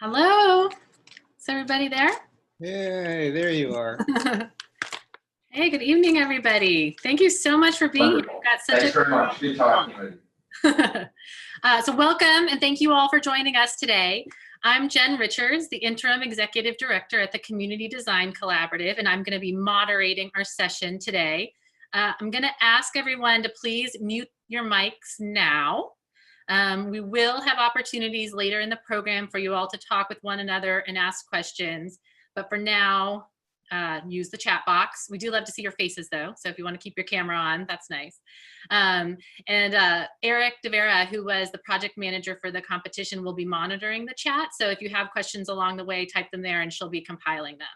Hello, is everybody there? Hey, there you are. Hey, good evening, everybody. Thank you so much for being here. We've got such Thanks very much. Good talking with you. So welcome and thank you all for joining us today. I'm Jen Richards, the Interim Executive Director at the Community Design Collaborative, and I'm going to be moderating our session today. I'm going to ask everyone to please mute your mics now. We will have opportunities later in the program for you all to talk with one another and ask questions. But for now, use the chat box. We do love to see your faces though. So if you want to keep your camera on, that's nice. Eric DeVera, who was the project manager for the competition, will be monitoring the chat. So if you have questions along the way, type them there and she'll be compiling them.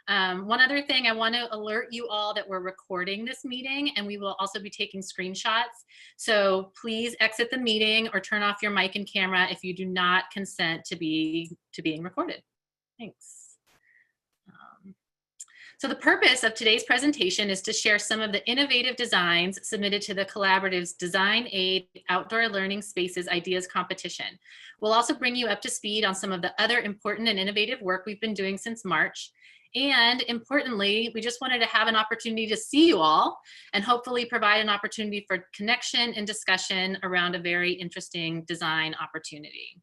One other thing, I want to alert you all that we're recording this meeting and we will also be taking screenshots. So please exit the meeting or turn off your mic and camera if you do not consent to being recorded. Thanks. So the purpose of today's presentation is to share some of the innovative designs submitted to the Collaborative's Design Aid Outdoor Learning Spaces Ideas Competition. We'll also bring you up to speed on some of the other important and innovative work we've been doing since March. And importantly, we just wanted to have an opportunity to see you all and hopefully provide an opportunity for connection and discussion around a very interesting design opportunity.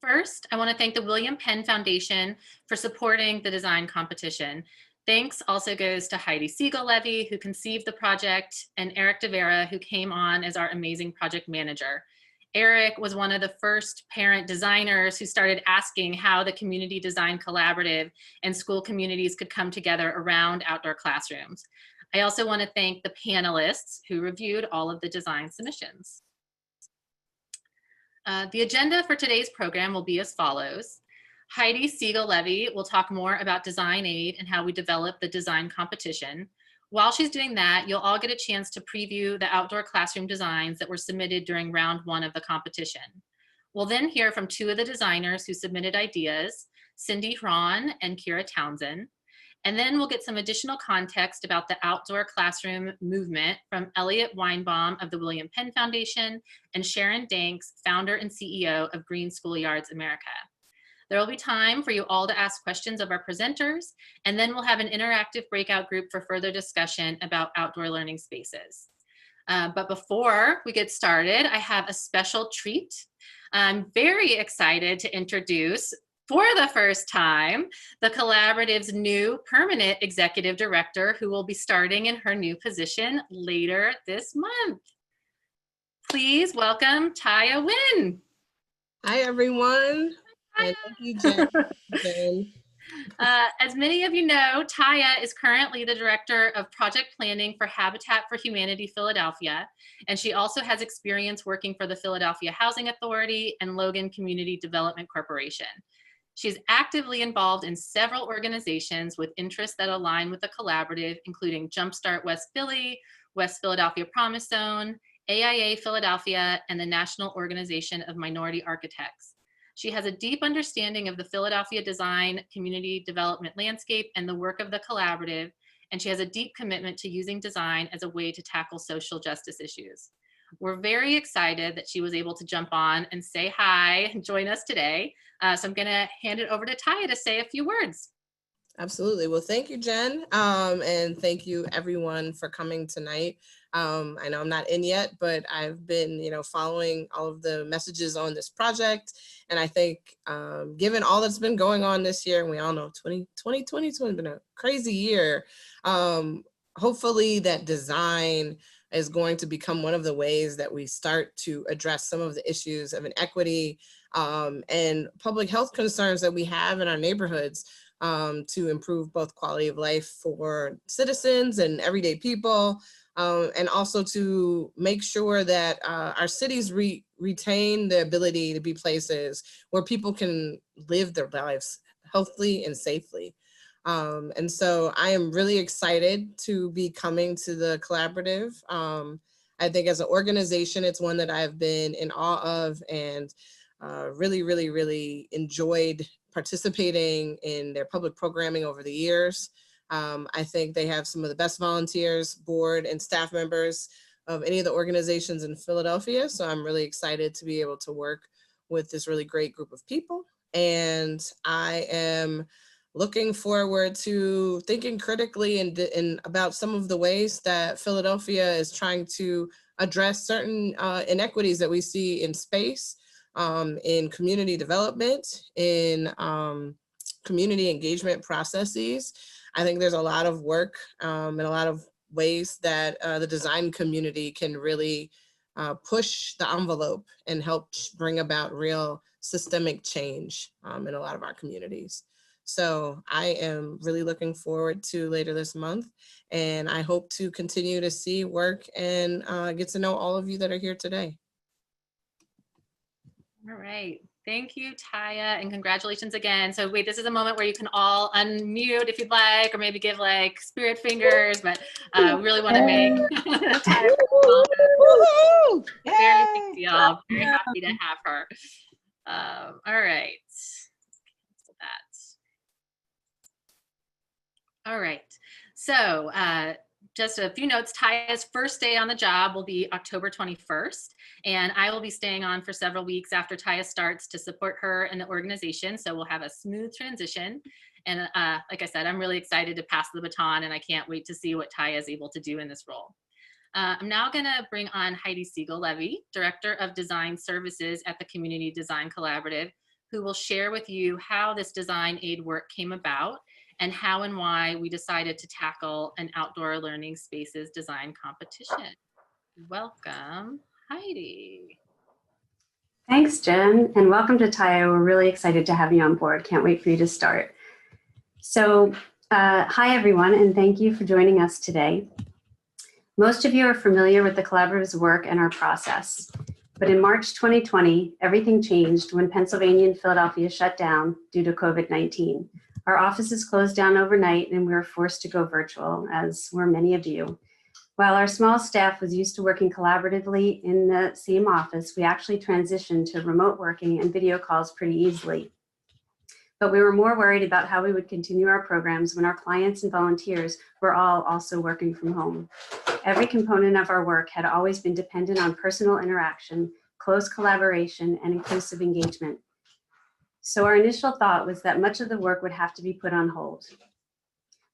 First, I want to thank the William Penn Foundation for supporting the design competition. Thanks also goes to Heidi Siegel Levy, who conceived the project, and Eric DeVera, who came on as our amazing project manager. Eric was one of the first parent designers who started asking how the Community Design Collaborative and school communities could come together around outdoor classrooms. I also want to thank the panelists who reviewed all of the design submissions. The agenda for today's program will be as follows. Heidi Siegel Levy will talk more about design aid and how we develop the design competition. While she's doing that, you'll all get a chance to preview the outdoor classroom designs that were submitted during round one of the competition. We'll then hear from two of the designers who submitted ideas, Hron and Kyra Townsend. And then we'll get some additional context about the outdoor classroom movement from Elliot Weinbaum of the William Penn Foundation and Sharon Dinks, founder and CEO of Green Schoolyards America. There will be time for you all to ask questions of our presenters, and then we'll have an interactive breakout group for further discussion about outdoor learning spaces. But before we get started, I have a special treat. I'm very excited to introduce, for the first time, the Collaborative's new permanent executive director, who will be starting in her new position later this month. Please welcome Taya Wynn. Hi, everyone. And thank you, Jen. As many of you know, Taya is currently the Director of Project Planning for Habitat for Humanity Philadelphia, and she also has experience working for the Philadelphia Housing Authority and Logan Community Development Corporation. She's actively involved in several organizations with interests that align with the collaborative, including Jumpstart West Philly, West Philadelphia Promise Zone, AIA Philadelphia, and the National Organization of Minority Architects. She has a deep understanding of the Philadelphia design community development landscape and the work of the collaborative, and she has a deep commitment to using design as a way to tackle social justice issues. We're very excited that she was able to jump on and say hi and join us today. So I'm going to hand it over to Taya to say a few words. Absolutely. Well, thank you, Jen. And thank you, everyone, for coming tonight. I know I'm not in yet, but I've been, following all of the messages on this project. And I think given all that's been going on this year, and we all know 2020 has been a crazy year, hopefully that design is going to become one of the ways that we start to address some of the issues of inequity and public health concerns that we have in our neighborhoods to improve both quality of life for citizens and everyday people, and also to make sure that our cities retain the ability to be places where people can live their lives healthily and safely. And so I am really excited to be coming to the collaborative. I think as an organization, it's one that I've been in awe of and really enjoyed participating in their public programming over the years. I think they have some of the best volunteers, board and staff members of any of the organizations in Philadelphia. So I'm really excited to be able to work with this really great group of people. And I am looking forward to thinking critically and about some of the ways that Philadelphia is trying to address certain inequities that we see in space, in community development, in community engagement processes. I think there's a lot of work and a lot of ways that the design community can really push the envelope and help bring about real systemic change in a lot of our communities. So I am really looking forward to later this month, and I hope to continue to see work and get to know all of you that are here today. All right. Thank you, Taya, and congratulations again. So wait, this is a moment where you can all unmute if you'd like, or maybe give like spirit fingers, but really want to make Taya very big deal. Very happy to have her. All right. Cancel that. All right. So just a few notes. Taya's first day on the job will be October 21st, and I will be staying on for several weeks after Taya starts to support her and the organization. So we'll have a smooth transition. And like I said, I'm really excited to pass the baton, and I can't wait to see what Taya is able to do in this role. I'm now going to bring on Heidi Siegel Levy, Director of Design Services at the Community Design Collaborative, who will share with you how this design aid work came about and how and why we decided to tackle an outdoor learning spaces design competition. Welcome, Heidi. Thanks, Jen, and welcome to Taya. We're really excited to have you on board. Can't wait for you to start. So, hi everyone, and thank you for joining us today. Most of you are familiar with the collaborative's work and our process, but in March 2020, everything changed when Pennsylvania and Philadelphia shut down due to COVID-19. Our offices closed down overnight and we were forced to go virtual, as were many of you. While our small staff was used to working collaboratively in the same office, we actually transitioned to remote working and video calls pretty easily. But we were more worried about how we would continue our programs when our clients and volunteers were all also working from home. Every component of our work had always been dependent on personal interaction, close collaboration, and inclusive engagement. So our initial thought was that much of the work would have to be put on hold.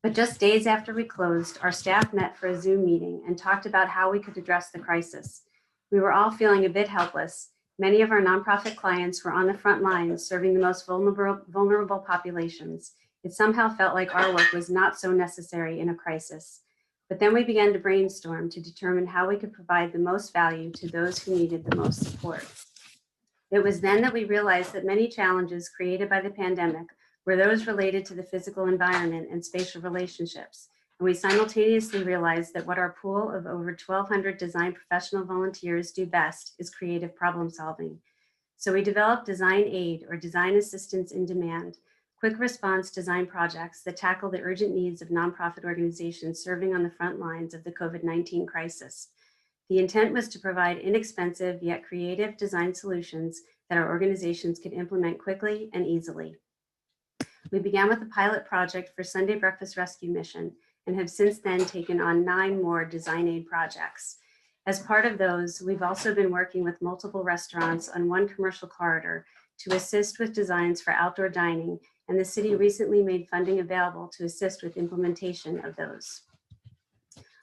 But just days after we closed, our staff met for a Zoom meeting and talked about how we could address the crisis. We were all feeling a bit helpless. Many of our nonprofit clients were on the front lines serving the most vulnerable populations. It somehow felt like our work was not so necessary in a crisis. But then we began to brainstorm to determine how we could provide the most value to those who needed the most support. It was then that we realized that many challenges created by the pandemic were those related to the physical environment and spatial relationships. And we simultaneously realized that what our pool of over 1,200 design professional volunteers do best is creative problem solving. So we developed Design Aid, or Design Assistance in Demand, quick response design projects that tackle the urgent needs of nonprofit organizations serving on the front lines of the COVID-19 crisis. The intent was to provide inexpensive yet creative design solutions that our organizations could implement quickly and easily. We began with a pilot project for Sunday Breakfast Rescue Mission and have since then taken on 9 more Design Aid projects. As part of those, we've also been working with multiple restaurants on one commercial corridor to assist with designs for outdoor dining, and the city recently made funding available to assist with implementation of those.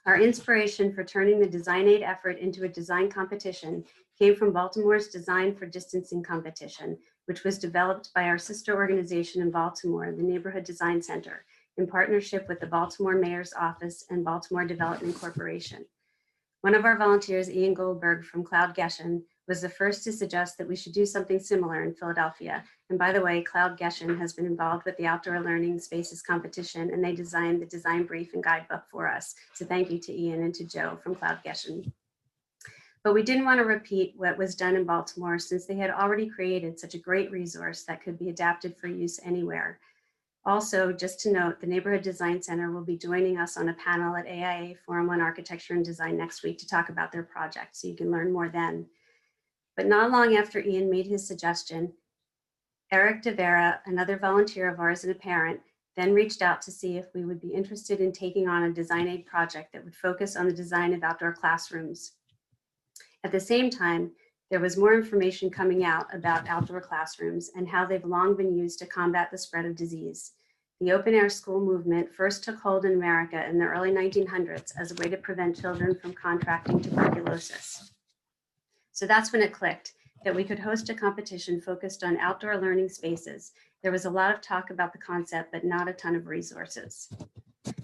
Our inspiration for turning the Design Aid effort into a design competition came from Baltimore's Design for Distancing competition, which was developed by our sister organization in Baltimore, the Neighborhood Design Center, in partnership with the Baltimore Mayor's Office and Baltimore Development Corporation. One of our volunteers, Ian Goldberg from Cloud Geshen, was the first to suggest that we should do something similar in Philadelphia. And by the way, Cloud Geshen has been involved with the Outdoor Learning Spaces competition, and they designed the design brief and guidebook for us. So thank you to Ian and to Joe from Cloud Geshen. But we didn't want to repeat what was done in Baltimore, since they had already created such a great resource that could be adapted for use anywhere. Also, just to note, the Neighborhood Design Center will be joining us on a panel at AIA Forum on Architecture and Design next week to talk about their project, so you can learn more then. But not long after Ian made his suggestion, Eric De Vera, another volunteer of ours and a parent, then reached out to see if we would be interested in taking on a design aid project that would focus on the design of outdoor classrooms. At the same time, there was more information coming out about outdoor classrooms and how they've long been used to combat the spread of disease. The open air school movement first took hold in America in the early 1900s as a way to prevent children from contracting tuberculosis. So that's when it clicked that we could host a competition focused on outdoor learning spaces. There was a lot of talk about the concept, but not a ton of resources.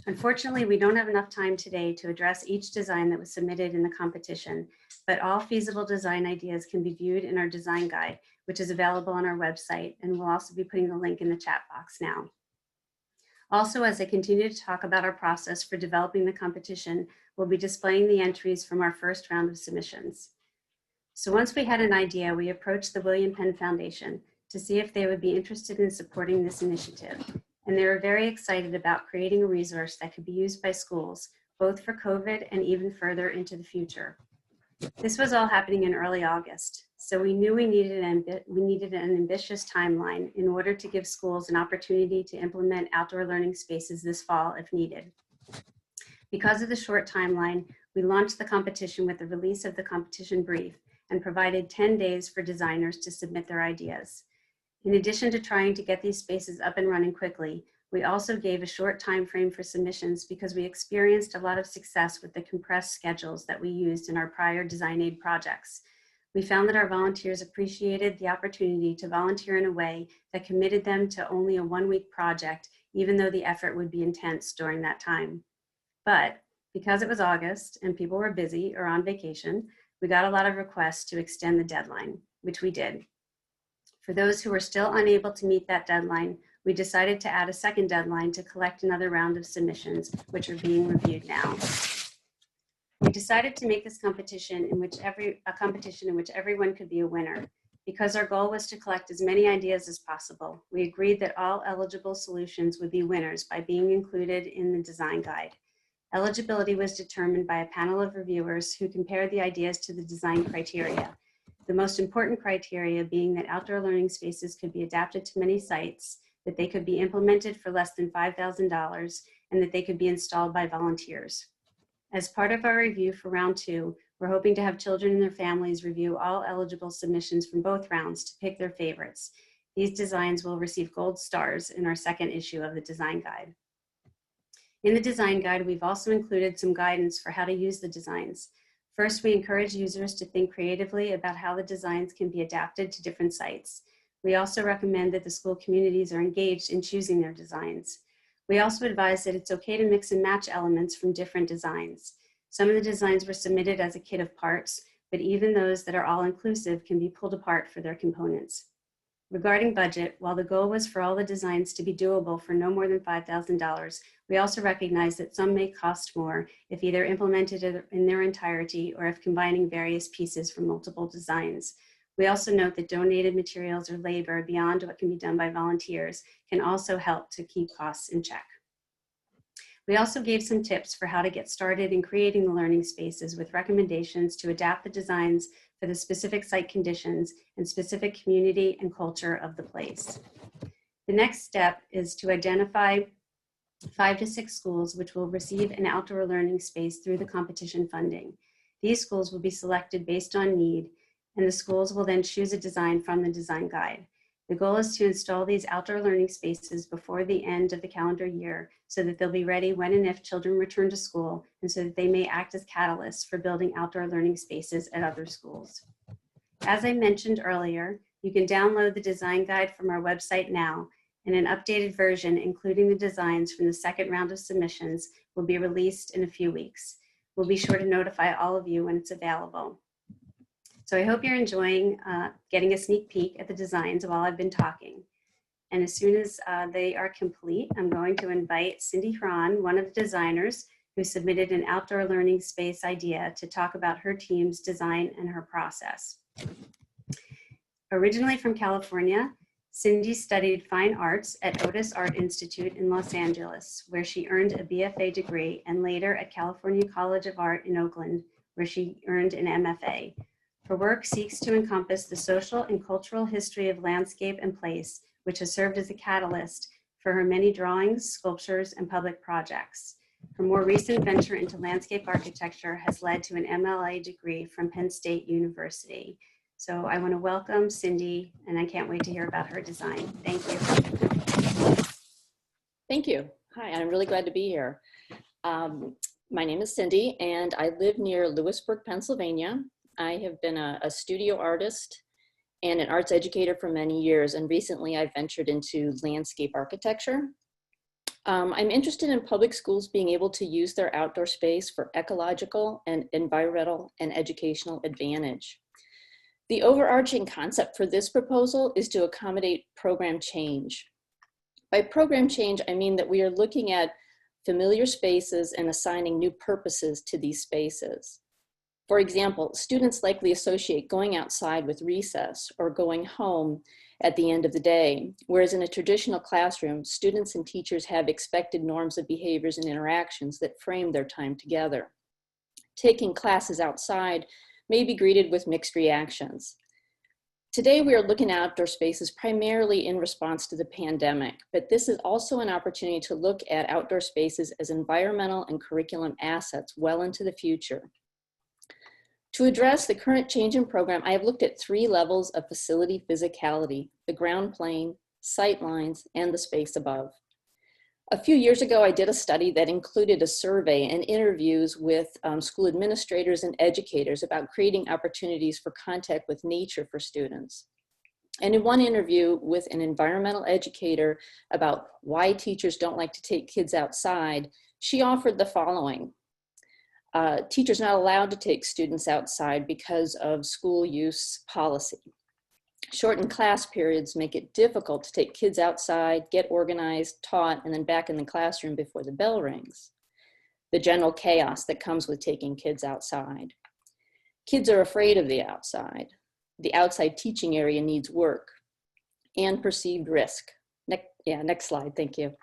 Unfortunately, we don't have enough time today to address each design that was submitted in the competition, but all feasible design ideas can be viewed in our design guide, which is available on our website, and we'll also be putting the link in the chat box now. Also, as I continue to talk about our process for developing the competition, we'll be displaying the entries from our first round of submissions. So once we had an idea, we approached the William Penn Foundation to see if they would be interested in supporting this initiative. And they were very excited about creating a resource that could be used by schools, both for COVID and even further into the future. This was all happening in early August, so we knew we needed an ambitious timeline in order to give schools an opportunity to implement outdoor learning spaces this fall if needed. Because of the short timeline, we launched the competition with the release of the competition brief and provided 10 days for designers to submit their ideas. In addition to trying to get these spaces up and running quickly, we also gave a short time frame for submissions because we experienced a lot of success with the compressed schedules that we used in our prior design aid projects. We found that our volunteers appreciated the opportunity to volunteer in a way that committed them to only a 1-week project, even though the effort would be intense during that time. But because it was August and people were busy or on vacation, we got a lot of requests to extend the deadline, which we did. For those who were still unable to meet that deadline, we decided to add a second deadline to collect another round of submissions, which are being reviewed now. We decided to make this competition in which everyone could be a winner. Because our goal was to collect as many ideas as possible, we agreed that all eligible solutions would be winners by being included in the design guide. Eligibility was determined by a panel of reviewers who compared the ideas to the design criteria. The most important criteria being that outdoor learning spaces could be adapted to many sites, that they could be implemented for less than $5,000, and that they could be installed by volunteers. As part of our review for round 2, we're hoping to have children and their families review all eligible submissions from both rounds to pick their favorites. These designs will receive gold stars in our second issue of the design guide. In the design guide, we've also included some guidance for how to use the designs. First, we encourage users to think creatively about how the designs can be adapted to different sites. We also recommend that the school communities are engaged in choosing their designs. We also advise that it's okay to mix and match elements from different designs. Some of the designs were submitted as a kit of parts, but even those that are all-inclusive can be pulled apart for their components. Regarding budget, while the goal was for all the designs to be doable for no more than $5,000, we also recognize that some may cost more if either implemented in their entirety or if combining various pieces from multiple designs. We also note that donated materials or labor beyond what can be done by volunteers can also help to keep costs in check. We also gave some tips for how to get started in creating the learning spaces with recommendations to adapt the designs for the specific site conditions and specific community and culture of the place. The next step is to identify 5 to 6 schools which will receive an outdoor learning space through the competition funding. These schools will be selected based on need, and the schools will then choose a design from the design guide. The goal is to install these outdoor learning spaces before the end of the calendar year so that they'll be ready when and if children return to school, and so that they may act as catalysts for building outdoor learning spaces at other schools. As I mentioned earlier, you can download the design guide from our website now, and an updated version, including the designs from the second round of submissions, will be released in a few weeks. We'll be sure to notify all of you when it's available. So I hope you're enjoying getting a sneak peek at the designs while I've been talking. And as soon as they are complete, I'm going to invite Cindy Hron, one of the designers who submitted an outdoor learning space idea, to talk about her team's design and her process. Originally from California, Cindy studied fine arts at Otis Art Institute in Los Angeles, where she earned a BFA degree, and later at California College of Art in Oakland, where she earned an MFA. Her work seeks to encompass the social and cultural history of landscape and place, which has served as a catalyst for her many drawings, sculptures, and public projects. Her more recent venture into landscape architecture has led to an MLA degree from Penn State University. So I want to welcome Cindy, and I can't wait to hear about her design. Thank you. Thank you. Hi, I'm really glad to be here. My name is Cindy, and I live near Lewisburg, Pennsylvania. I have been a studio artist and an arts educator for many years, and recently I ventured into landscape architecture. I'm interested in public schools being able to use their outdoor space for ecological and environmental and educational advantage. The overarching concept for this proposal is to accommodate program change. By program change, I mean that we are looking at familiar spaces and assigning new purposes to these spaces. For example, students likely associate going outside with recess or going home at the end of the day, whereas in a traditional classroom, students and teachers have expected norms of behaviors and interactions that frame their time together. Taking classes outside may be greeted with mixed reactions. Today, we are looking at outdoor spaces primarily in response to the pandemic, but this is also an opportunity to look at outdoor spaces as environmental and curriculum assets well into the future. To address the current change in program, I have looked at 3 levels of facility physicality: the ground plane, sight lines, and the space above. A few years ago, I did a study that included a survey and interviews with school administrators and educators about creating opportunities for contact with nature for students. And in one interview with an environmental educator about why teachers don't like to take kids outside, she offered the following. Teachers not allowed to take students outside because of school use policy. Shortened class periods make it difficult to take kids outside, get organized, taught, and then back in the classroom before the bell rings. The general chaos that comes with taking kids outside. Kids are afraid of the outside. The outside teaching area needs work and perceived risk. Next slide, thank you.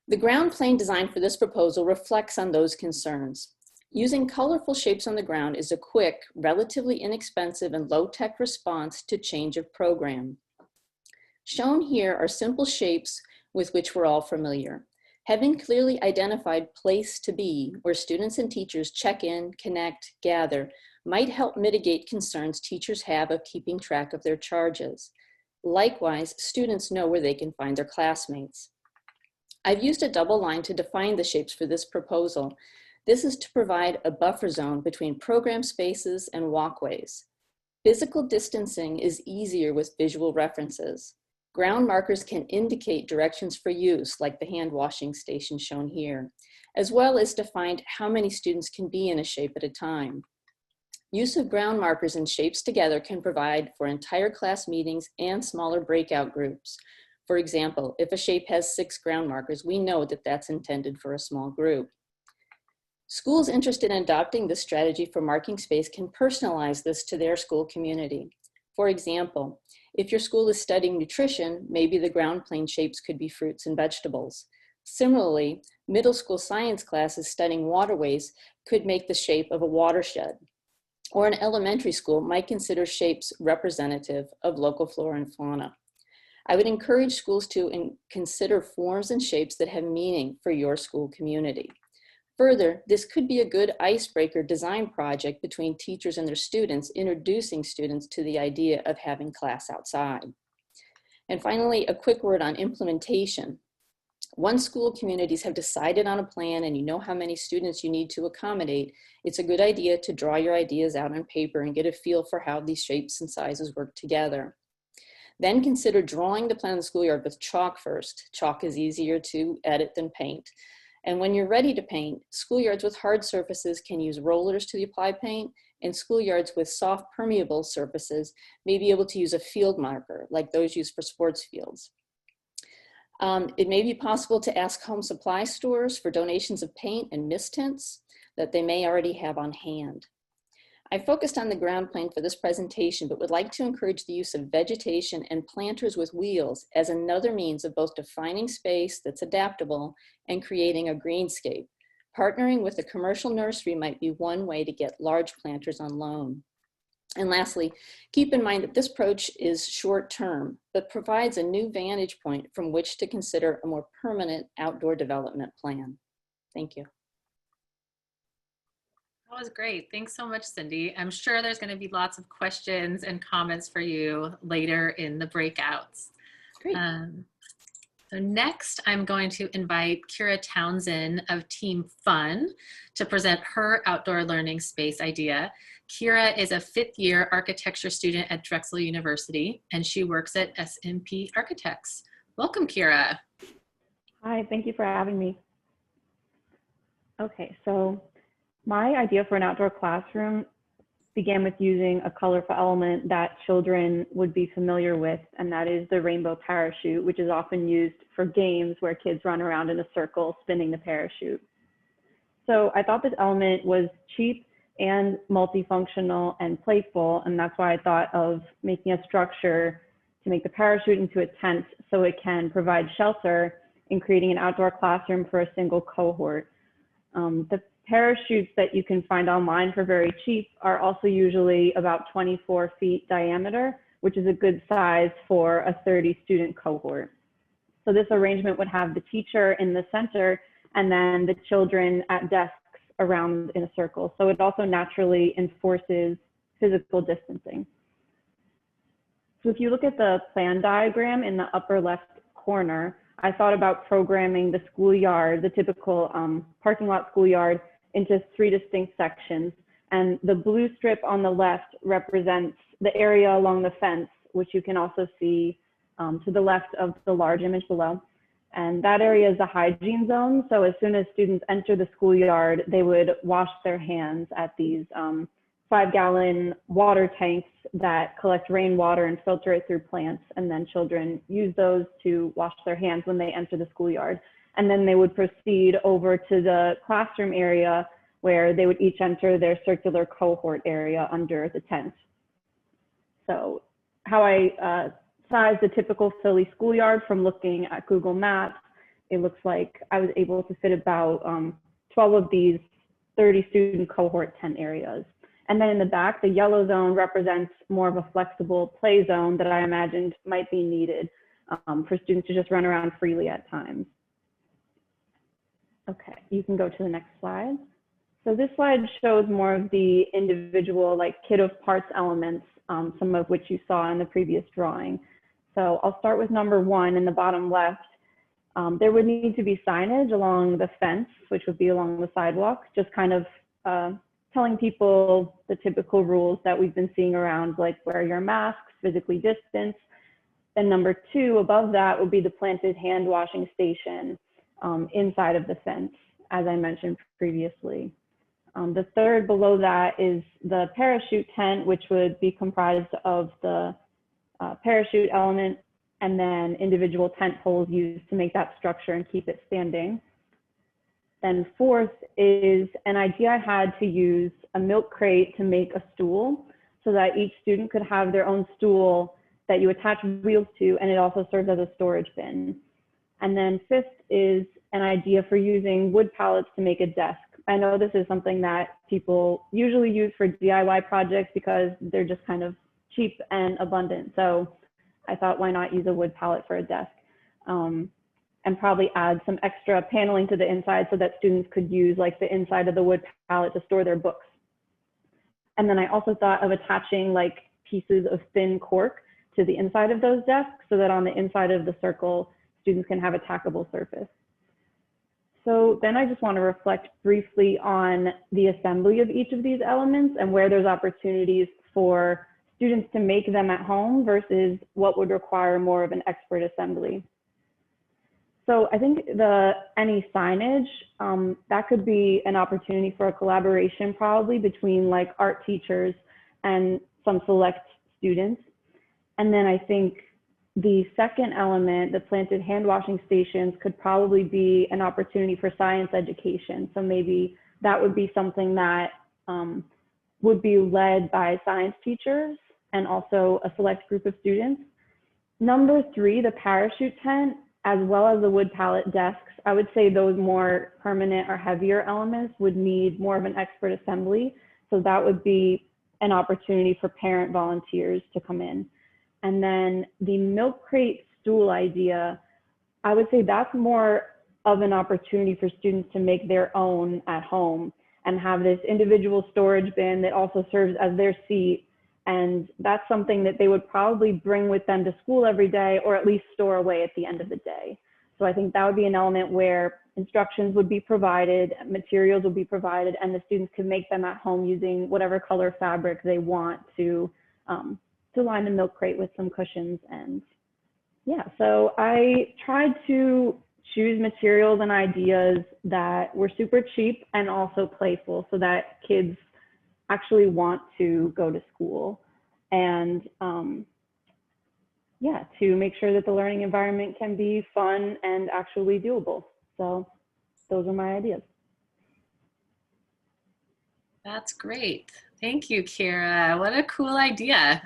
The ground plane design for this proposal reflects on those concerns. Using colorful shapes on the ground is a quick, relatively inexpensive, and low-tech response to change of program. Shown here are simple shapes with which we're all familiar. Having clearly identified place to be, where students and teachers check in, connect, gather, might help mitigate concerns teachers have of keeping track of their charges. Likewise, students know where they can find their classmates. I've used a double line to define the shapes for this proposal. This is to provide a buffer zone between program spaces and walkways. Physical distancing is easier with visual references. Ground markers can indicate directions for use, like the hand washing station shown here, as well as define how many students can be in a shape at a time. Use of ground markers and shapes together can provide for entire class meetings and smaller breakout groups. For example, if a shape has 6 ground markers, we know that that's intended for a small group. Schools interested in adopting this strategy for marking space can personalize this to their school community. For example, if your school is studying nutrition, maybe the ground plane shapes could be fruits and vegetables. Similarly, middle school science classes studying waterways could make the shape of a watershed. Or an elementary school might consider shapes representative of local flora and fauna. I would encourage schools to consider forms and shapes that have meaning for your school community. Further, this could be a good icebreaker design project between teachers and their students, introducing students to the idea of having class outside. And finally, a quick word on implementation. Once school communities have decided on a plan and you know how many students you need to accommodate, it's a good idea to draw your ideas out on paper and get a feel for how these shapes and sizes work together. Then consider drawing the plan of the schoolyard with chalk first. Chalk is easier to edit than paint. And when you're ready to paint, schoolyards with hard surfaces can use rollers to apply paint, and schoolyards with soft permeable surfaces may be able to use a field marker, like those used for sports fields. It may be possible to ask home supply stores for donations of paint and mist tints that they may already have on hand. I focused on the ground plane for this presentation, but would like to encourage the use of vegetation and planters with wheels as another means of both defining space that's adaptable and creating a greenscape. Partnering with a commercial nursery might be one way to get large planters on loan. And lastly, keep in mind that this approach is short-term, but provides a new vantage point from which to consider a more permanent outdoor development plan. Thank you. That was great. Thanks so much, Cindy. I'm sure there's going to be lots of questions and comments for you later in the breakouts. Great. So next, I'm going to invite Kyra Townsend of Team Fun to present her outdoor learning space idea. Kyra is a fifth-year architecture student at Drexel University, and she works at SMP Architects. Welcome, Kyra. Hi, thank you for having me. Okay, so my idea for an outdoor classroom began with using a colorful element that children would be familiar with, and that is the rainbow parachute, which is often used for games where kids run around in a circle spinning the parachute. So I thought this element was cheap and multifunctional and playful, and that's why I thought of making a structure to make the parachute into a tent so it can provide shelter in creating an outdoor classroom for a single cohort. The parachutes that you can find online for very cheap are also usually about 24 feet diameter, which is a good size for a 30 student cohort. So this arrangement would have the teacher in the center and then the children at desks around in a circle. So it also naturally enforces physical distancing. So if you look at the plan diagram in the upper left corner, I thought about programming the schoolyard, the typical parking lot schoolyard, into 3 distinct sections. And the blue strip on the left represents the area along the fence, which you can also see to the left of the large image below. And that area is the hygiene zone. So as soon as students enter the schoolyard, they would wash their hands at these 5-gallon water tanks that collect rainwater and filter it through plants. And then children use those to wash their hands when they enter the schoolyard. And then they would proceed over to the classroom area where they would each enter their circular cohort area under the tent. So how I sized a typical Philly schoolyard from looking at Google Maps, it looks like I was able to fit about 12 of these 30 student cohort tent areas. And then in the back, the yellow zone represents more of a flexible play zone that I imagined might be needed for students to just run around freely at times. Okay, you can go to the next slide. So this slide shows more of the individual like kit of parts elements, some of which you saw in the previous drawing. So I'll start with number 1 in the bottom left. There would need to be signage along the fence, which would be along the sidewalk, just kind of telling people the typical rules that we've been seeing around, like wear your masks, physically distance. Then number 2 above that would be the planted hand washing station inside of the fence, as I mentioned previously. The third below that is the parachute tent, which would be comprised of the parachute element and then individual tent poles used to make that structure and keep it standing. Then fourth is an idea I had to use a milk crate to make a stool so that each student could have their own stool that you attach wheels to, and it also serves as a storage bin. And then fifth is an idea for using wood pallets to make a desk. I know this is something that people usually use for DIY projects because they're just kind of cheap and abundant. So I thought, why not use a wood pallet for a desk? And probably add some extra paneling to the inside so that students could use like the inside of the wood pallet to store their books. And then I also thought of attaching like pieces of thin cork to the inside of those desks so that on the inside of the circle, students can have a tackable surface. So then I just want to reflect briefly on the assembly of each of these elements and where there's opportunities for students to make them at home versus what would require more of an expert assembly. So I think any signage, that could be an opportunity for a collaboration probably between like art teachers and some select students. And then I think the second element, the planted hand washing stations, could probably be an opportunity for science education. So maybe that would be something that would be led by science teachers and also a select group of students. Number 3, the parachute tent, as well as the wood pallet desks, I would say those more permanent or heavier elements would need more of an expert assembly. So that would be an opportunity for parent volunteers to come in. And then the milk crate stool idea, I would say that's more of an opportunity for students to make their own at home and have this individual storage bin that also serves as their seat. And that's something that they would probably bring with them to school every day, or at least store away at the end of the day. So I think that would be an element where instructions would be provided, materials would be provided, and the students can make them at home using whatever color fabric they want to line the milk crate with some cushions. And yeah, so I tried to choose materials and ideas that were super cheap and also playful so that kids actually want to go to school, and yeah, to make sure that the learning environment can be fun and actually doable. So those are my ideas. That's great. Thank you, Kyra. What a cool idea.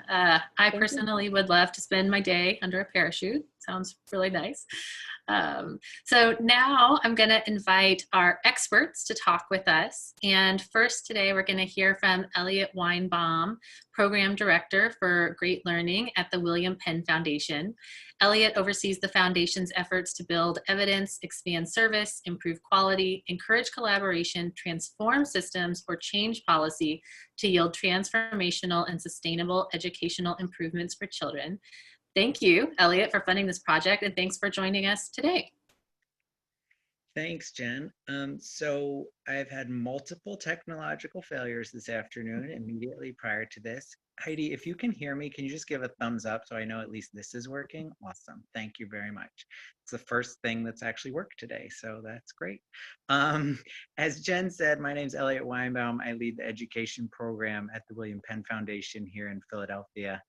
I personally would love to spend my day under a parachute. Sounds really nice. So now I'm going to invite our experts to talk with us. And first today, we're going to hear from Elliot Weinbaum, Program Director for Great Learning at the William Penn Foundation. Elliot oversees the foundation's efforts to build evidence, expand service, improve quality, encourage collaboration, transform systems, or change policy to yield transformational and sustainable educational improvements for children. Thank you, Elliot, for funding this project, and thanks for joining us today. Thanks, Jen. So I've had multiple technological failures this afternoon immediately prior to this. Heidi, if you can hear me, can you just give a thumbs up so I know at least this is working? Awesome. Thank you very much. It's the first thing that's actually worked today, so that's great. As Jen said, my name is Elliot Weinbaum. I lead the education program at the William Penn Foundation here in Philadelphia.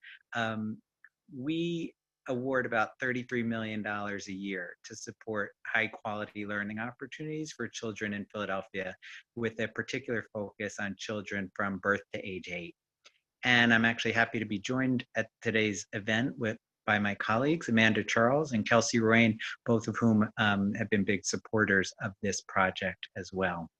We award about $33 million a year to support high quality learning opportunities for children in Philadelphia, with a particular focus on children from birth to age 8. And I'm actually happy to be joined at today's event by my colleagues, Amanda Charles and Kelsey Royne, both of whom have been big supporters of this project as well.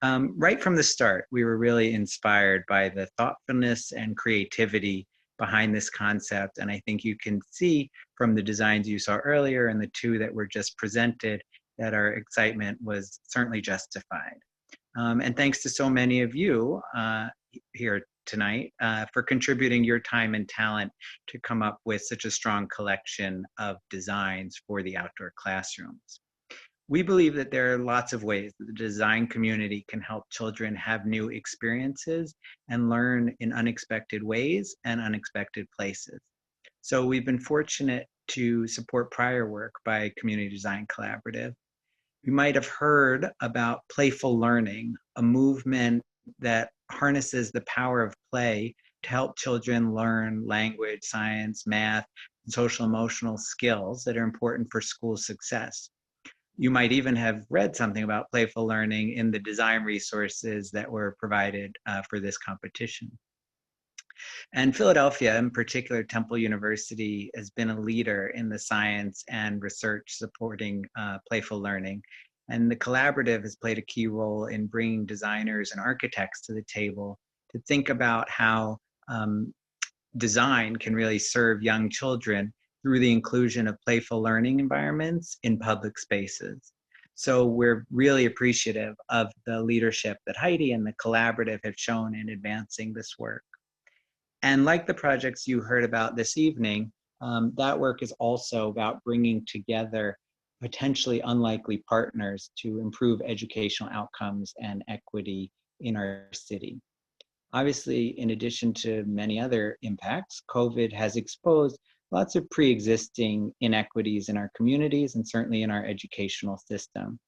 Right from the start, we were really inspired by the thoughtfulness and creativity behind this concept. And I think you can see from the designs you saw earlier and the two that were just presented that our excitement was certainly justified. And thanks to so many of you here tonight for contributing your time and talent to come up with such a strong collection of designs for the outdoor classrooms. We believe that there are lots of ways that the design community can help children have new experiences and learn in unexpected ways and unexpected places. So we've been fortunate to support prior work by Community Design Collaborative. You might have heard about Playful Learning, a movement that harnesses the power of play to help children learn language, science, math, and social emotional skills that are important for school success. You might even have read something about playful learning in the design resources that were provided for this competition. And Philadelphia, in particular, Temple University, has been a leader in the science and research supporting playful learning. And the collaborative has played a key role in bringing designers and architects to the table to think about how design can really serve young children through the inclusion of playful learning environments in public spaces. So we're really appreciative of the leadership that Heidi and the collaborative have shown in advancing this work. And like the projects you heard about this evening, that work is also about bringing together potentially unlikely partners to improve educational outcomes and equity in our city. Obviously, in addition to many other impacts, COVID has exposed lots of pre-existing inequities in our communities and certainly in our educational system.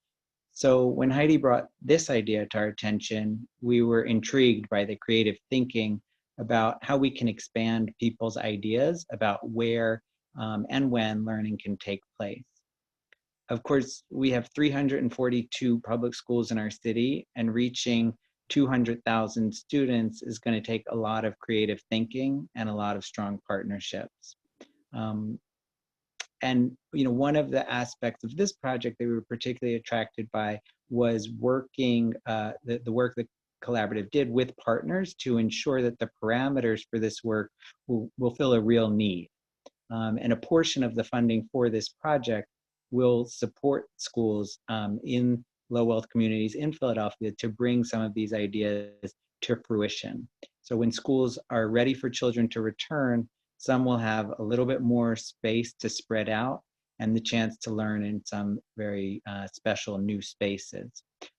So when Heidi brought this idea to our attention, we were intrigued by the creative thinking about how we can expand people's ideas about where and when learning can take place. Of course, we have 342 public schools in our city, and reaching 200,000 students is going to take a lot of creative thinking and a lot of strong partnerships. And one of the aspects of this project that we were particularly attracted by was working, the work that Collaborative did with partners to ensure that the parameters for this work will fill a real need. And a portion of the funding for this project will support schools in low wealth communities in Philadelphia to bring some of these ideas to fruition. So when schools are ready for children to return, some will have a little bit more space to spread out and the chance to learn in some very special new spaces.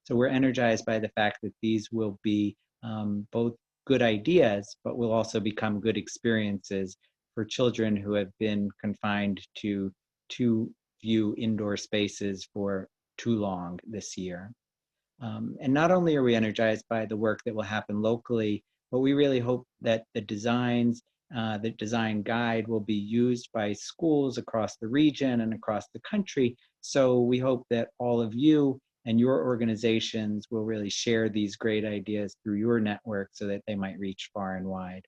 So we're energized by the fact that these will be both good ideas, but will also become good experiences for children who have been confined to too few indoor spaces for too long this year. And not only are we energized by the work that will happen locally, but we really hope that the designs, the design guide will be used by schools across the region and across the country. So we hope that all of you and your organizations will really share these great ideas through your network so that they might reach far and wide.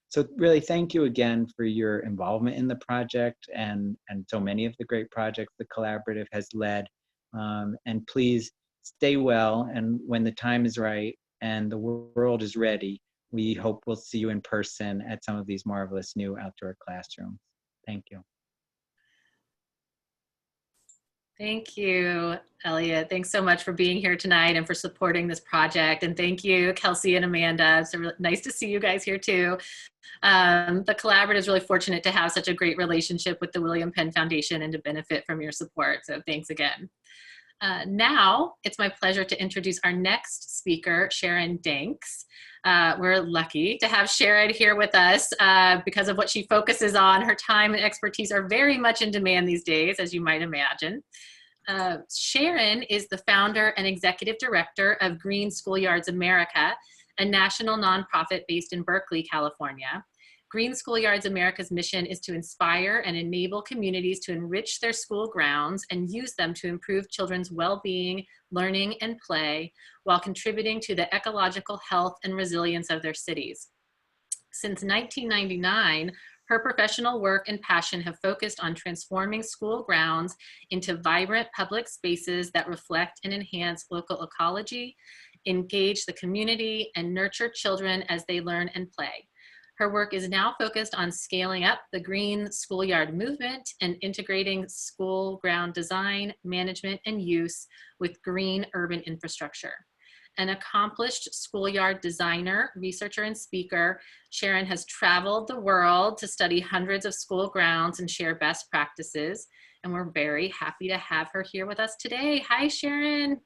So really, thank you again for your involvement in the project and so many of the great projects the Collaborative has led. And please stay well, and when the time is right and the world is ready, we hope we'll see you in person at some of these marvelous new outdoor classrooms. Thank you. Thank you, Elliot. Thanks so much for being here tonight and for supporting this project. And thank you, Kelsey and Amanda. It's really nice to see you guys here too. The Collaborative is really fortunate to have such a great relationship with the William Penn Foundation and to benefit from your support. So thanks again. Now, it's my pleasure to introduce our next speaker, Sharon Dinks. We're lucky to have Sharon here with us because of what she focuses on. Her time and expertise are very much in demand these days, as you might imagine. Sharon is the founder and executive director of Green Schoolyards America, a national nonprofit based in Berkeley, California. Green Schoolyards America's mission is to inspire and enable communities to enrich their school grounds and use them to improve children's well-being, learning, and play, while contributing to the ecological health and resilience of their cities. Since 1999, her professional work and passion have focused on transforming school grounds into vibrant public spaces that reflect and enhance local ecology, engage the community, and nurture children as they learn and play. Her work is now focused on scaling up the green schoolyard movement and integrating school ground design, management, and use with green urban infrastructure. An accomplished schoolyard designer, researcher, and speaker, Sharon has traveled the world to study hundreds of school grounds and share best practices. And we're very happy to have her here with us today. Hi, Sharon.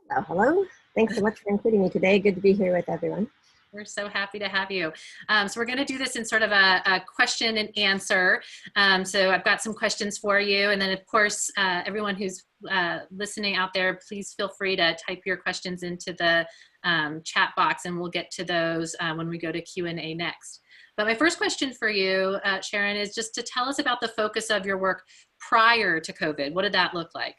Hello, hello. Thanks so much for including me today. Good to be here with everyone. We're so happy to have you. So we're going to do this in sort of a question and answer. So I've got some questions for you. And then, of course, everyone who's listening out there, please feel free to type your questions into the chat box, and we'll get to those when we go to Q&A next. But my first question for you, Sharon, is just to tell us about the focus of your work prior to COVID. What did that look like?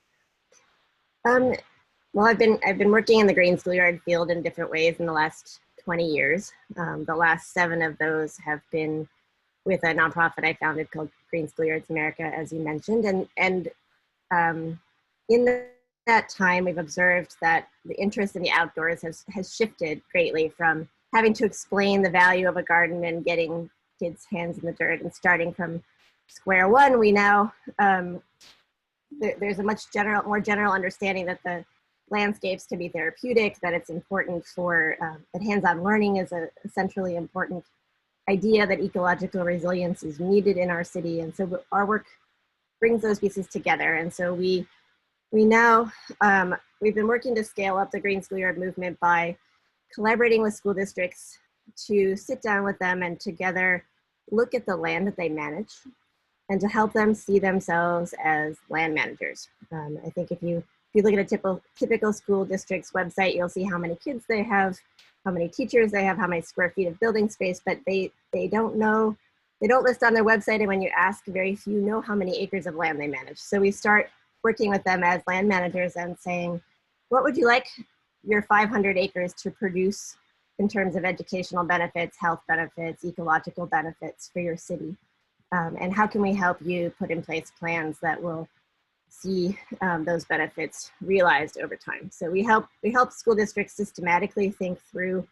Well, I've been working in the green schoolyard field in different ways in the last 20 years. The last 7 of those have been with a nonprofit I founded called Green Schoolyards America, as you mentioned. And in that time, we've observed that the interest in the outdoors has shifted greatly from having to explain the value of a garden and getting kids' hands in the dirt and starting from square one. We now, there's a much more general understanding that the landscapes can be therapeutic, that it's important for, that hands-on learning is a centrally important idea, that ecological resilience is needed in our city. And so our work brings those pieces together. And so we now, we've been working to scale up the Green Schoolyard movement by collaborating with school districts to sit down with them and together look at the land that they manage and to help them see themselves as land managers. I think if you look at a typical school district's website, you'll see how many kids they have, how many teachers they have, how many square feet of building space, but they don't know, they don't list on their website, and when you ask, very few know how many acres of land they manage. So we start working with them as land managers and saying, what would you like your 500 acres to produce in terms of educational benefits, health benefits, ecological benefits for your city? And how can we help you put in place plans that will see those benefits realized over time. So we help school districts systematically think through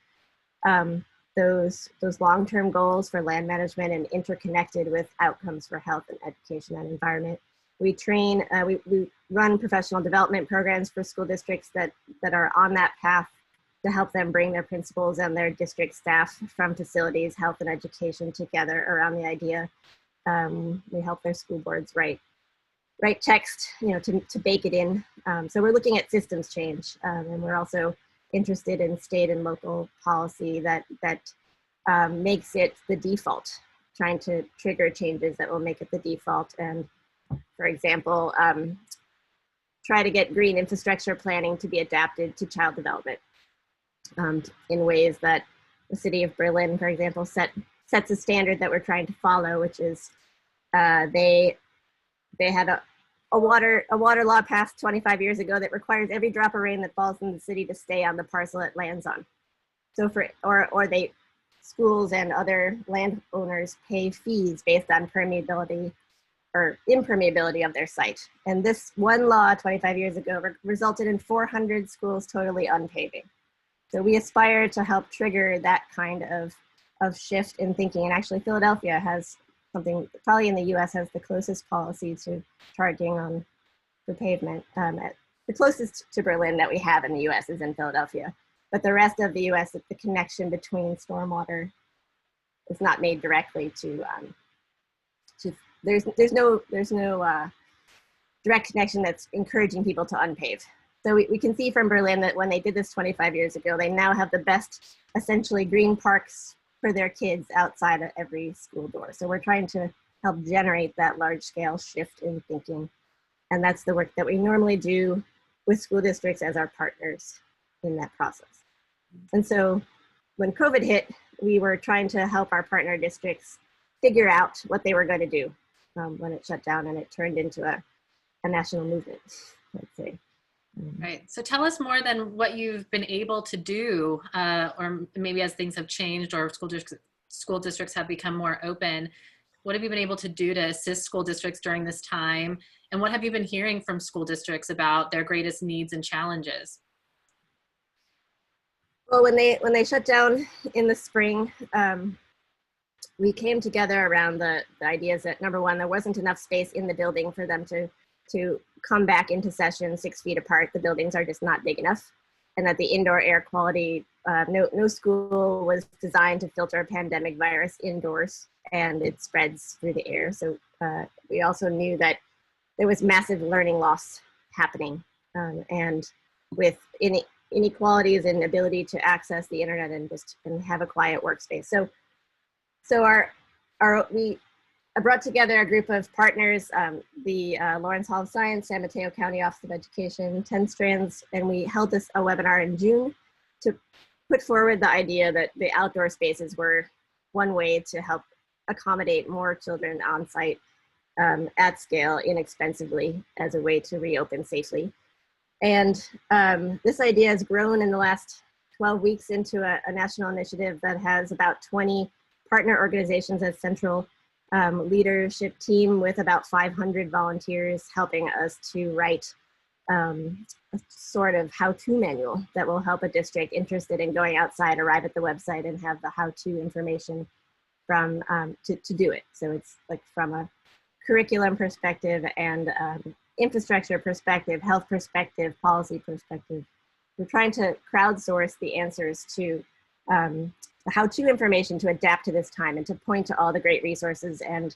those long-term goals for land management and interconnected with outcomes for health and education and environment. We train, we run professional development programs for school districts that are on that path to help them bring their principals and their district staff from facilities, health and education together around the idea. We help their school boards write text, to bake it in. So we're looking at systems change, and we're also interested in state and local policy that makes it the default, trying to trigger changes that will make it the default. And for example, try to get green infrastructure planning to be adapted to child development in ways that the city of Berlin, for example, sets a standard that we're trying to follow, which is they had a water law passed 25 years ago that requires every drop of rain that falls in the city to stay on the parcel it lands on. So schools and other landowners pay fees based on permeability or impermeability of their site. And this one law 25 years ago resulted in 400 schools totally unpaving. So we aspire to help trigger that kind of shift in thinking. And actually Philadelphia has something, probably in the US, has the closest policy to charging for pavement. The closest to Berlin that we have in the US is in Philadelphia. But the rest of the US, the connection between stormwater is not made directly to there's no direct connection that's encouraging people to unpave. So we can see from Berlin that when they did this 25 years ago, they now have the best, essentially, green parks for their kids outside of every school door. So we're trying to help generate that large scale shift in thinking. And that's the work that we normally do with school districts as our partners in that process. And so when COVID hit, we were trying to help our partner districts figure out what they were going to do when it shut down and it turned into a national movement, let's say. Right. So tell us more than what you've been able to do, or maybe as things have changed or school districts have become more open. What have you been able to do to assist school districts during this time? And what have you been hearing from school districts about their greatest needs and challenges? Well, when they shut down in the spring, we came together around the ideas that, number one, there wasn't enough space in the building for them to come back into session 6 feet apart. The buildings are just not big enough. And that the indoor air quality, no school was designed to filter a pandemic virus indoors, and it spreads through the air. So we also knew that there was massive learning loss happening, and with inequalities in ability to access the internet and have a quiet workspace. So we brought together a group of partners, the Lawrence Hall of Science, San Mateo County Office of Education, 10 Strands, and we held a webinar in June to put forward the idea that the outdoor spaces were one way to help accommodate more children on site at scale, inexpensively, as a way to reopen safely. And this idea has grown in the last 12 weeks into a national initiative that has about 20 partner organizations as central leadership team, with about 500 volunteers helping us to write a sort of how-to manual that will help a district interested in going outside arrive at the website and have the how-to information from to do it. So it's like from a curriculum perspective and infrastructure perspective, health perspective, policy perspective. We're trying to crowdsource the answers to the how-to information to adapt to this time and to point to all the great resources and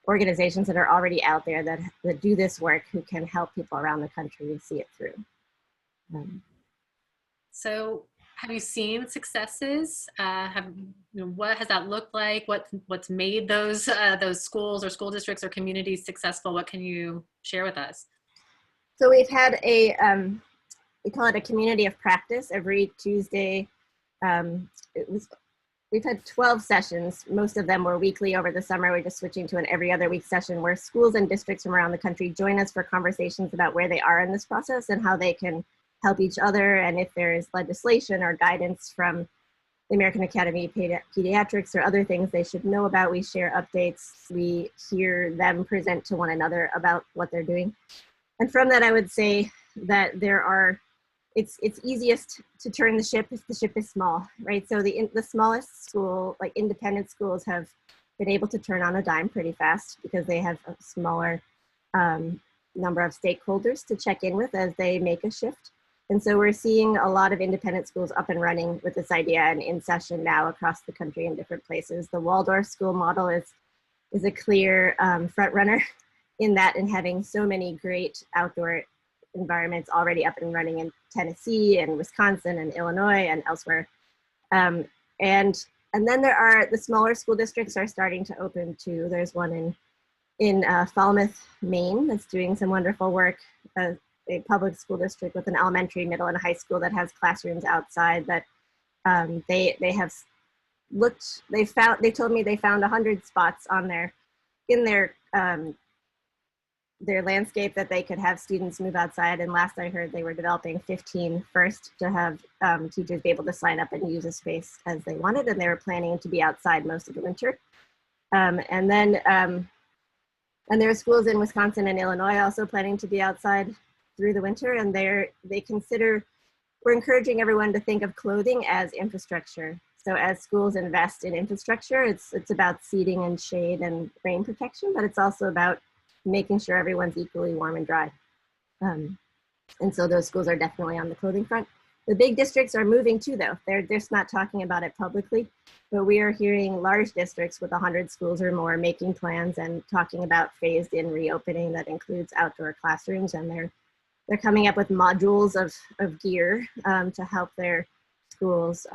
organizations that are already out there that do this work, who can help people around the country see it through. So have you seen successes? What has that looked like? What's made those schools or school districts or communities successful? What can you share with us? So we've had we call it a community of practice every Tuesday. We've had 12 sessions. Most of them were weekly over the summer. We're just switching to an every other week session where schools and districts from around the country join us for conversations about where they are in this process and how they can help each other. And if there is legislation or guidance from the American Academy of Pediatrics or other things they should know about, we share updates. We hear them present to one another about what they're doing. And from that, I would say that it's easiest to turn the ship if the ship is small, right? So the smallest school, like independent schools, have been able to turn on a dime pretty fast because they have a smaller number of stakeholders to check in with as they make a shift. And so we're seeing a lot of independent schools up and running with this idea and in session now across the country in different places. The Waldorf school model is a clear front runner in that, and having so many great outdoor environments already up and running in Tennessee and Wisconsin and Illinois and elsewhere. And then there are the smaller school districts are starting to open too. There's one in Falmouth, Maine, that's doing some wonderful work. A public school district with an elementary, middle, and high school that has classrooms outside that they have looked. They told me they found 100 spots in their landscape that they could have students move outside. And last I heard, they were developing 15 first to have teachers be able to sign up and use a space as they wanted. And they were planning to be outside most of the winter. And there are schools in Wisconsin and Illinois also planning to be outside through the winter. And we're encouraging everyone to think of clothing as infrastructure. So as schools invest in infrastructure, it's about seating and shade and rain protection, but it's also about making sure everyone's equally warm and dry. And so those schools are definitely on the clothing front. The big districts are moving too, though. They're just not talking about it publicly, but we are hearing large districts with 100 schools or more making plans and talking about phased in reopening that includes outdoor classrooms, and they're coming up with modules of gear to help their schools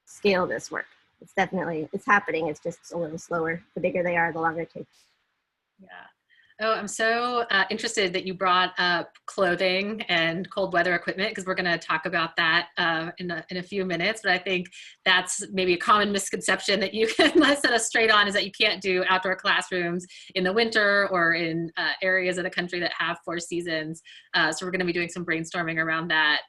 scale this work. It's happening. It's just a little slower. The bigger they are, the longer it takes. Yeah. Oh, I'm so interested that you brought up clothing and cold weather equipment, because we're going to talk about that in a few minutes. But I think that's maybe a common misconception that you can set us straight on, is that you can't do outdoor classrooms in the winter or in areas of the country that have 4 seasons. So we're going to be doing some brainstorming around that.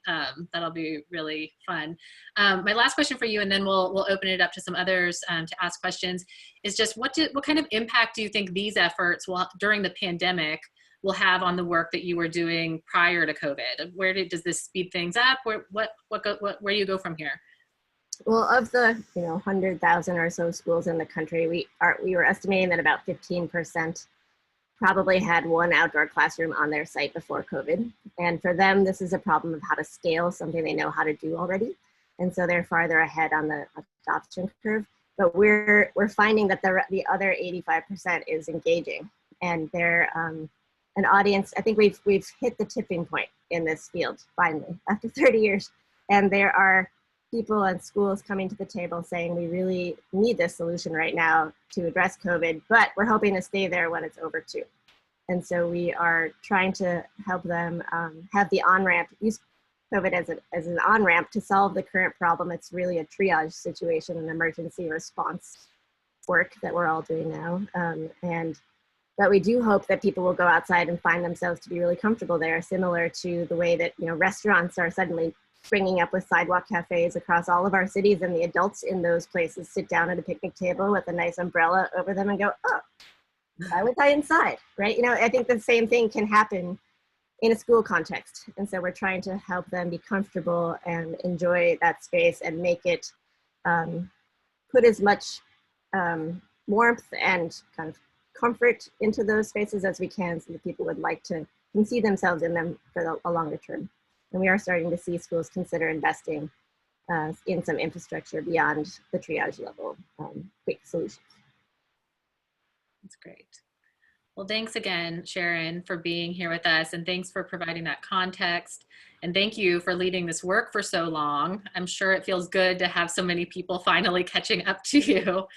That'll be really fun. My last question for you, and then we'll open it up to some others to ask questions, is just what kind of impact do you think these efforts during the pandemic will have on the work that you were doing prior to COVID? Does this speed things up? Where do you go from here? Well, of the 100,000 or so schools in the country, we were estimating that about 15% probably had one outdoor classroom on their site before COVID. And for them, this is a problem of how to scale something they know how to do already. And so they're farther ahead on the adoption curve. But we're finding that the other 85% is engaging, and they're an audience. I think we've hit the tipping point in this field finally after 30 years, and there are people and schools coming to the table saying we really need this solution right now to address COVID, but we're hoping to stay there when it's over too. And so we are trying to help them have the on-ramp, use COVID as an on-ramp to solve the current problem. It's really a triage situation, an emergency response work that we're all doing now. But we do hope that people will go outside and find themselves to be really comfortable there, similar to the way that restaurants are suddenly springing up with sidewalk cafes across all of our cities, and the adults in those places sit down at a picnic table with a nice umbrella over them and go, oh, why was I inside, right? I think the same thing can happen in a school context. And so we're trying to help them be comfortable and enjoy that space and make it put as much warmth and kind of comfort into those spaces as we can, so that people would like to see themselves in them for a longer term. And we are starting to see schools consider investing in some infrastructure beyond the triage level, quick solutions. That's great. Well, thanks again, Sharon, for being here with us, and thanks for providing that context. And thank you for leading this work for so long. I'm sure it feels good to have so many people finally catching up to you.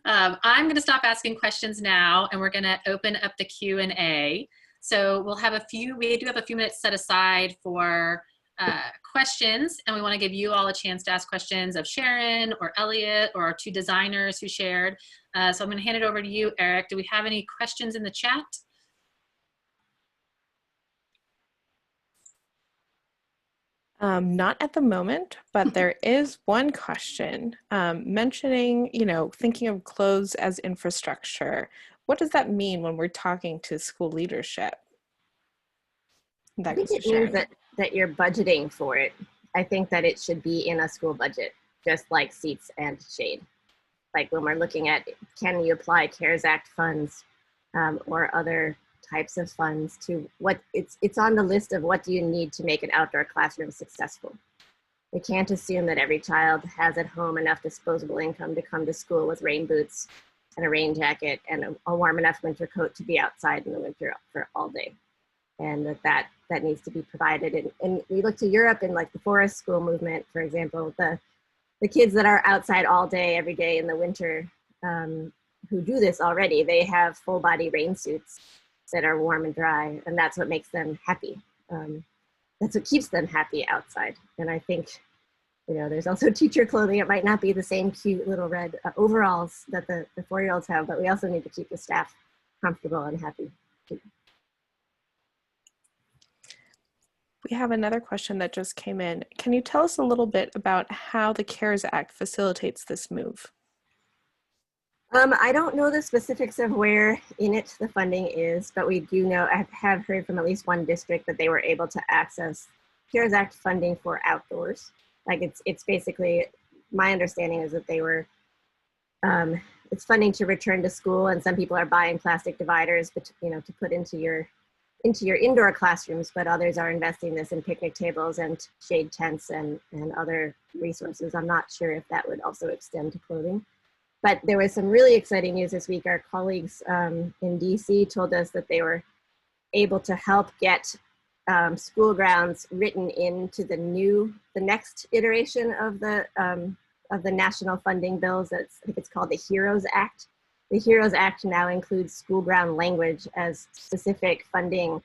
I'm going to stop asking questions now, and we're going to open up the Q&A. So we do have a few minutes set aside for questions, and we want to give you all a chance to ask questions of Sharon or Elliot or our 2 designers who shared. So I'm going to hand it over to you, Eric. Do we have any questions in the chat? Not at the moment, but there is one question mentioning, thinking of clothes as infrastructure. What does that mean when we're talking to school leadership? That I think goes to it means Sharon. that you're budgeting for it. I think that it should be in a school budget, just like seats and shade. Like when we're looking at, can you apply CARES Act funds or other types of funds to what it's on the list of what do you need to make an outdoor classroom successful. We can't assume that every child has at home enough disposable income to come to school with rain boots and a rain jacket and a warm enough winter coat to be outside in the winter for all day. And that needs to be provided. And we look to Europe and like the forest school movement, for example, the kids that are outside all day, every day in the winter, who do this already, they have full body rain suits that are warm and dry, and that's what makes them happy. That's what keeps them happy outside. And I think, there's also teacher clothing. It might not be the same cute little red overalls that the 4-year-olds have, but we also need to keep the staff comfortable and happy. We have another question that just came in. Can you tell us a little bit about how the CARES Act facilitates this move? I don't know the specifics of where in it the funding is, but we do know, I have heard from at least one district that they were able to access CARES Act funding for outdoors. Like it's basically, my understanding is that they were, it's funding to return to school, and some people are buying plastic dividers, but to put into your indoor classrooms, but others are investing this in picnic tables and shade tents and other resources. I'm not sure if that would also extend to clothing. But there was some really exciting news this week. Our colleagues in DC told us that they were able to help get school grounds written into the next iteration of the national funding bills. I think it's called the HEROES Act. The HEROES Act now includes school ground language as specific funding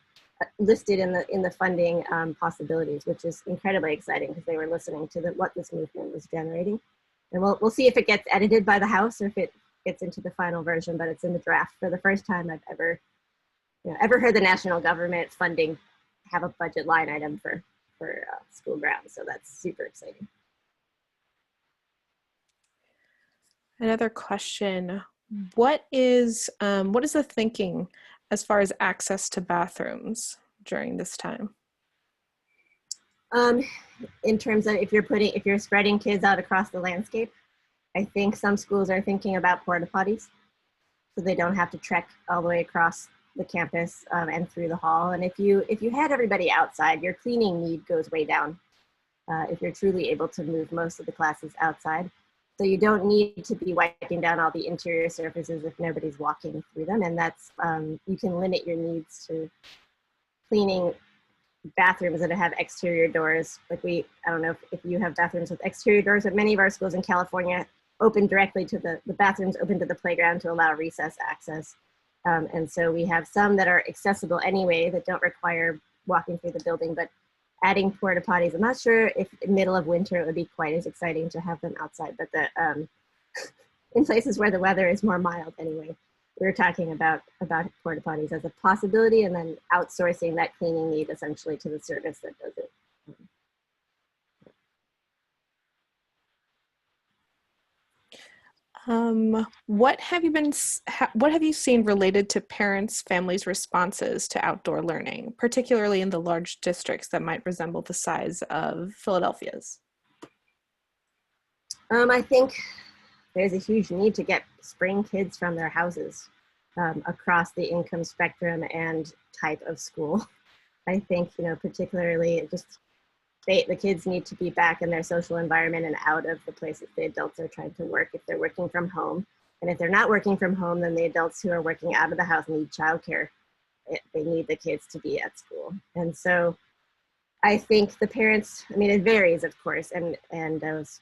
listed in the funding possibilities, which is incredibly exciting because they were listening to what this movement was generating. And we'll see if it gets edited by the House or if it gets into the final version, but it's in the draft for the first time I've ever heard the national government funding have a budget line item for school grounds. So that's super exciting. Another question. What is the thinking as far as access to bathrooms during this time? In terms of if you're spreading kids out across the landscape, I think some schools are thinking about porta potties, so they don't have to trek all the way across the campus and through the hall. And if you had everybody outside, your cleaning need goes way down if you're truly able to move most of the classes outside. So you don't need to be wiping down all the interior surfaces if nobody's walking through them. And that's, you can limit your needs to cleaning bathrooms that have exterior doors. Like I don't know if you have bathrooms with exterior doors, but many of our schools in California open directly to the bathrooms open to the playground to allow recess access. And so we have some that are accessible anyway that don't require walking through the building, but adding porta potties, I'm not sure if in the middle of winter it would be quite as exciting to have them outside, but in places where the weather is more mild anyway, we were talking about porta potties as a possibility and then outsourcing that cleaning need essentially to the service that does it. What have you seen related to parents' families' responses to outdoor learning, particularly in the large districts that might resemble the size of Philadelphia's? I think there's a huge need to get spring kids from their houses across the income spectrum and type of school. I think, particularly the kids need to be back in their social environment and out of the places the adults are trying to work if they're working from home. And if they're not working from home, then the adults who are working out of the house need childcare. They need the kids to be at school. And so I think the parents, it varies, of course, and those,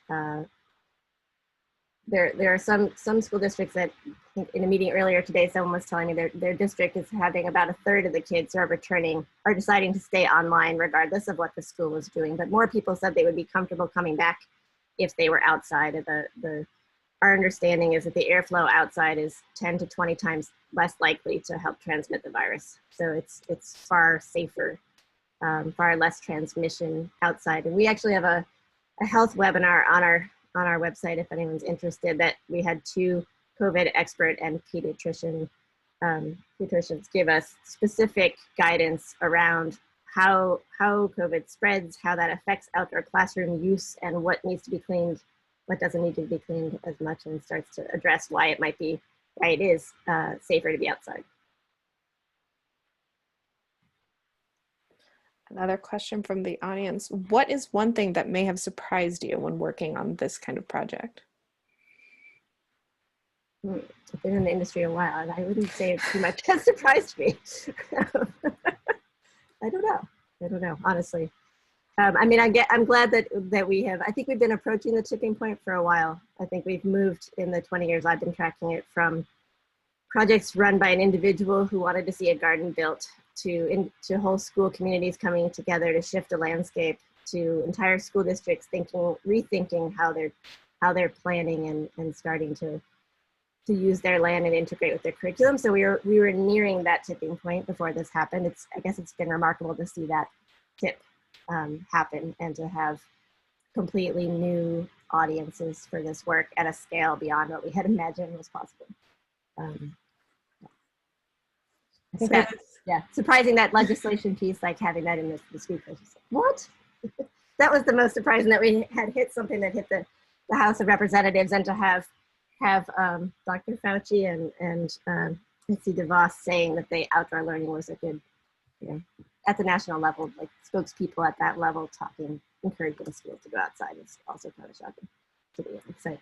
there are some school districts that, I think in a meeting earlier today, someone was telling me their district is having about a third of the kids who are deciding to stay online regardless of what the school was doing. But more people said they would be comfortable coming back if they were outside. Our understanding is that the airflow outside is 10 to 20 times less likely to help transmit the virus. So it's far safer, far less transmission outside. And we actually have a health webinar on our website if anyone's interested, that we had 2 COVID expert and pediatricians give us specific guidance around how COVID spreads, how that affects outdoor classroom use, and what needs to be cleaned, what doesn't need to be cleaned as much, and starts to address why it is safer to be outside. Another question from the audience. What is one thing that may have surprised you when working on this kind of project? I've been in the industry a while, and I wouldn't say too much has surprised me. I don't know, honestly. I mean, I'm glad that we have, I think we've been approaching the tipping point for a while. I think we've moved in the 20 years I've been tracking it from projects run by an individual who wanted to see a garden built to whole school communities coming together to shift a landscape, to entire school districts rethinking how they're planning and starting to use their land and integrate with their curriculum. So we were nearing that tipping point before this happened. I guess it's been remarkable to see that tip happen and to have completely new audiences for this work at a scale beyond what we had imagined was possible. I think that's, surprising, that legislation piece, like having that in the speech, I was just like, what? That was the most surprising, that we had hit something that hit the House of Representatives, and to have Dr. Fauci and Betsy DeVos saying that the outdoor learning was a good, at the national level, like spokespeople at that level talking, encouraging schools to go outside is also kind of shocking to be excited.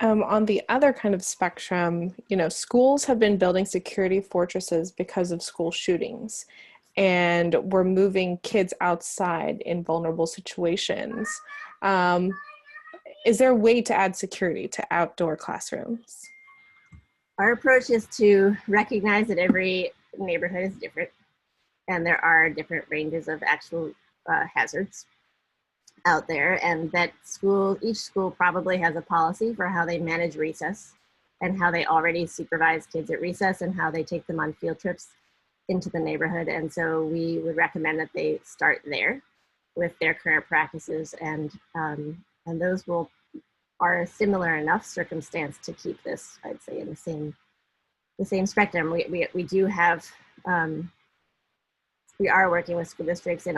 On the other kind of spectrum, schools have been building security fortresses because of school shootings, and we're moving kids outside in vulnerable situations. Is there a way to add security to outdoor classrooms? Our approach is to recognize that every neighborhood is different, and there are different ranges of actual hazards out there, and that each school probably has a policy for how they manage recess, and how they already supervise kids at recess, and how they take them on field trips into the neighborhood. And so we would recommend that they start there with their current practices, and those are similar enough circumstance to keep this, I'd say, in the same spectrum. We do have, we are working with school districts in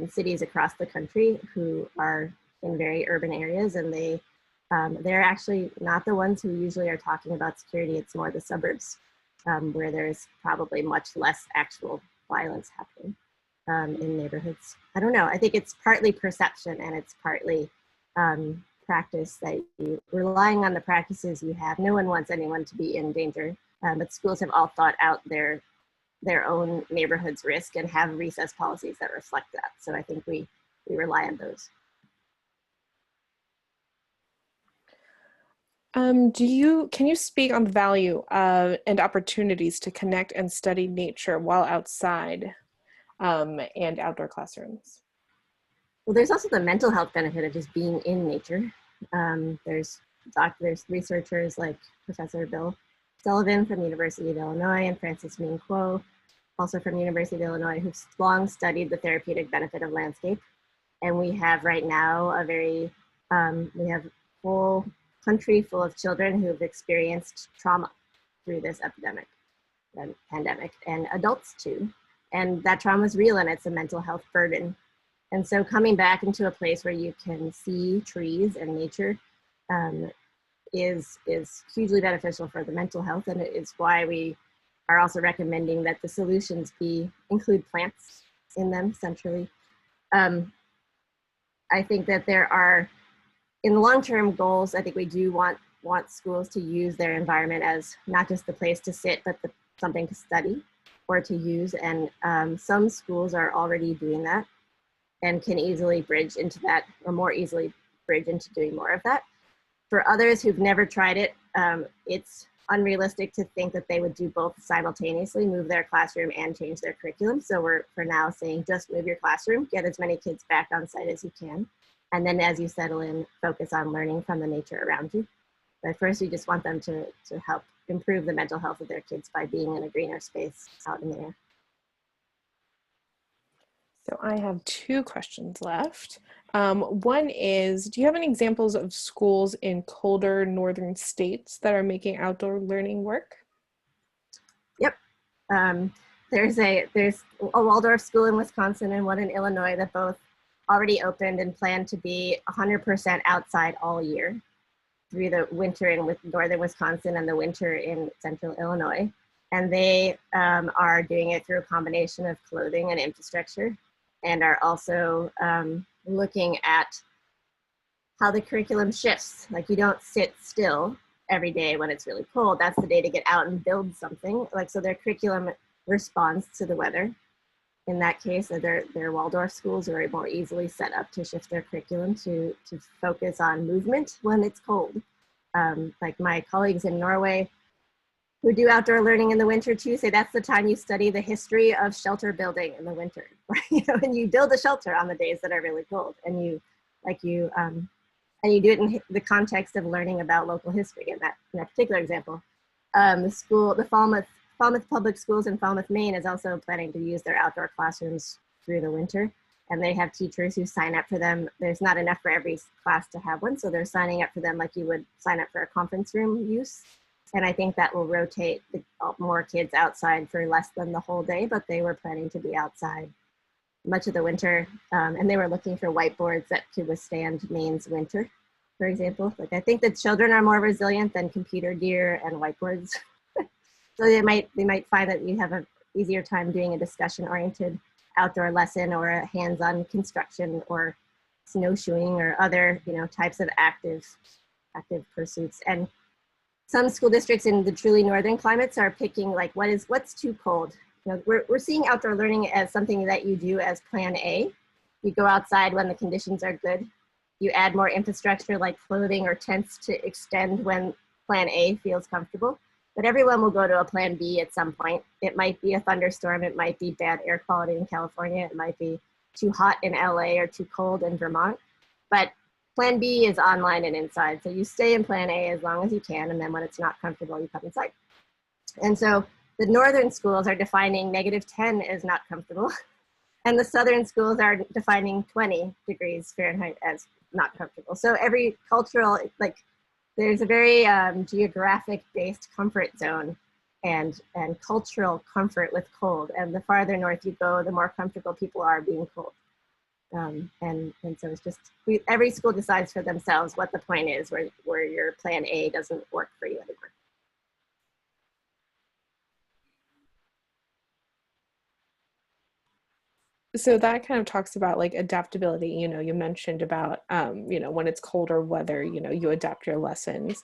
cities across the country who are in very urban areas, and they're actually not the ones who usually are talking about security. It's more the suburbs where there's probably much less actual violence happening in neighborhoods. I don't know. I think it's partly perception, and it's partly practice, that you relying on the practices you have. No one wants anyone to be in danger, but schools have all thought out their own neighborhood's risk and have recess policies that reflect that. So I think we rely on those. Can you speak on the value and opportunities to connect and study nature while outside and outdoor classrooms? Well, there's also the mental health benefit of just being in nature. There's researchers like Professor Bill Sullivan from the University of Illinois and Francis Ming Kuo, also from the University of Illinois, who've long studied the therapeutic benefit of landscape. And we have right now we have a whole country full of children who have experienced trauma through this pandemic, and adults too. And that trauma is real, and it's a mental health burden. And so coming back into a place where you can see trees and nature is hugely beneficial for the mental health, and it is why we are also recommending that the solutions include plants in them centrally. I think that there are, in the long-term goals, I think we do want schools to use their environment as not just the place to sit, but something to study or to use. And some schools are already doing that and can easily bridge into that, or more easily bridge into doing more of that. For others who've never tried it, it's unrealistic to think that they would do both simultaneously, move their classroom and change their curriculum. So we're for now saying just move your classroom, get as many kids back on site as you can. And then as you settle in, focus on learning from the nature around you. But first, you just want them to help improve the mental health of their kids by being in a greener space out in the air. So I have two questions left. One is, do you have any examples of schools in colder northern states that are making outdoor learning work? Yep. there's a Waldorf school in Wisconsin and one in Illinois that both already opened and plan to be 100% outside all year through the winter in northern Wisconsin and the winter in central Illinois. And they are doing it through a combination of clothing and infrastructure, and are also looking at how the curriculum shifts. Like, you don't sit still every day when it's really cold. That's the day to get out and build something. Like, so their curriculum responds to the weather. In that case, their Waldorf schools are more easily set up to shift their curriculum to focus on movement when it's cold. Like my colleagues in Norway who do outdoor learning in the winter too say that's the time you study the history of shelter building in the winter. You know, and you build a shelter on the days that are really cold, and you do it in the context of learning about local history. In that particular example, the Falmouth Public Schools in Falmouth, Maine is also planning to use their outdoor classrooms through the winter. And they have teachers who sign up for them. There's not enough for every class to have one, so they're signing up for them like you would sign up for a conference room use. And I think that will rotate more kids outside for less than the whole day, but they were planning to be outside much of the winter. And they were looking for whiteboards that could withstand Maine's winter, for example. Like, I think that children are more resilient than computer gear and whiteboards. So they might find that you have an easier time doing a discussion-oriented outdoor lesson, or a hands-on construction, or snowshoeing, or other types of active pursuits. And some school districts in the truly northern climates are picking like what's too cold. We're seeing outdoor learning as something that you do as plan A. You go outside when the conditions are good. You add more infrastructure like clothing or tents to extend when plan A feels comfortable. But everyone will go to a plan B at some point. It might be a thunderstorm. It might be bad air quality in California. It might be too hot in LA or too cold in Vermont. But plan B is online and inside. So you stay in plan A as long as you can. And then when it's not comfortable, you come inside. And so the northern schools are defining -10 as not comfortable. And the southern schools are defining 20 degrees Fahrenheit as not comfortable. So every cultural, there's a very geographic-based comfort zone and cultural comfort with cold. And the farther north you go, the more comfortable people are being cold. And so it's just, every school decides for themselves what the point is where your plan A doesn't work for you anymore. So that kind of talks about like adaptability. You mentioned about, when it's colder weather, you adapt your lessons.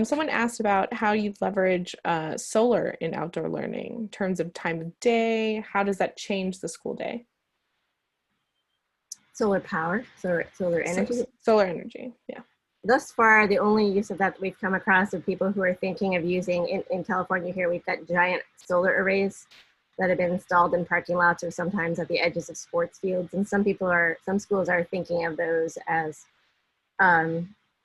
Someone asked about how you leverage solar in outdoor learning in terms of time of day. How does that change the school day? Solar power, solar energy. Solar energy, yeah. Thus far, the only use of that we've come across of people who are thinking of using, in California here, we've got giant solar arrays that have been installed in parking lots or sometimes at the edges of sports fields. And some schools are thinking of those as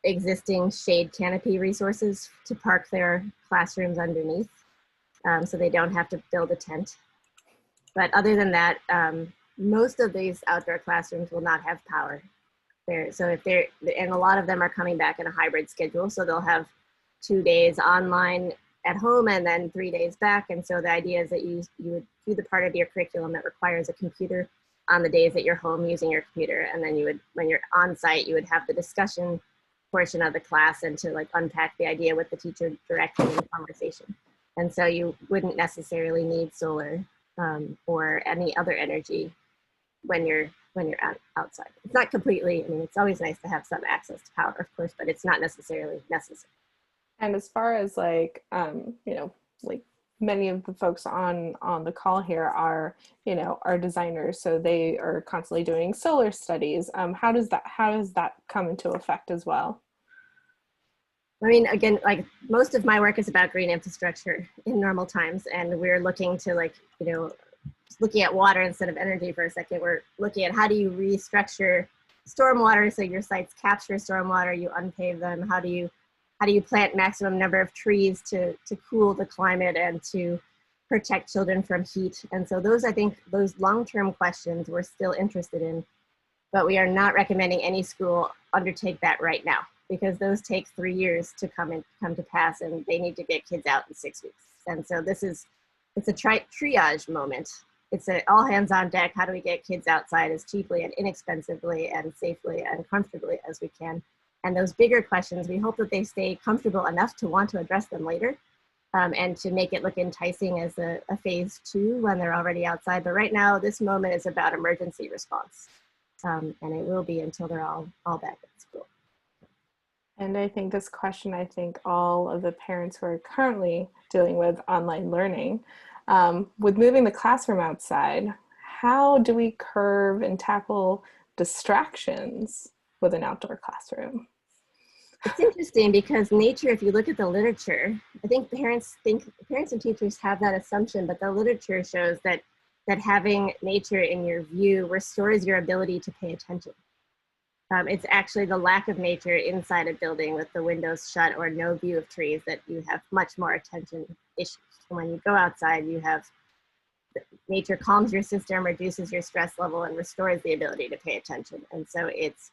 existing shade canopy resources to park their classrooms underneath, so they don't have to build a tent. But other than that, most of these outdoor classrooms will not have power. And a lot of them are coming back in a hybrid schedule, so they'll have 2 days online at home and then 3 days back. And so the idea is that you would do the part of your curriculum that requires a computer on the days that you're home using your computer. And then when you're on site, you would have the discussion portion of the class and to unpack the idea with the teacher directly in conversation. And so you wouldn't necessarily need solar or any other energy when you're outside. It's not completely, it's always nice to have some access to power, of course, but it's not necessarily necessary. And as far as many of the folks on the call here are designers, so they are constantly doing solar studies. How does that come into effect as well? Again, most of my work is about green infrastructure in normal times, and we're looking to looking at water instead of energy for a second. We're looking at how do you restructure stormwater so your sites capture stormwater, you unpave them. How do you plant maximum number of trees to cool the climate and to protect children from heat? And so those long-term questions we're still interested in, but we are not recommending any school undertake that right now, because those take 3 years to come to pass, and they need to get kids out in 6 weeks. And so this is it's a triage moment. It's an all hands on deck. How do we get kids outside as cheaply and inexpensively and safely and comfortably as we can? And those bigger questions, we hope that they stay comfortable enough to want to address them later, and to make it look enticing as a phase 2 when they're already outside. But right now, this moment is about emergency response. And it will be until they're all back at school. And I think this question, I think all of the parents who are currently dealing with online learning, with moving the classroom outside, how do we curb and tackle distractions with an outdoor classroom? It's interesting because nature, if you look at the literature, I think parents and teachers have that assumption, but the literature shows that having nature in your view restores your ability to pay attention. It's actually the lack of nature inside a building with the windows shut or no view of trees that you have much more attention issues. When you go outside, you have nature calms your system, reduces your stress level, and restores the ability to pay attention. And so it's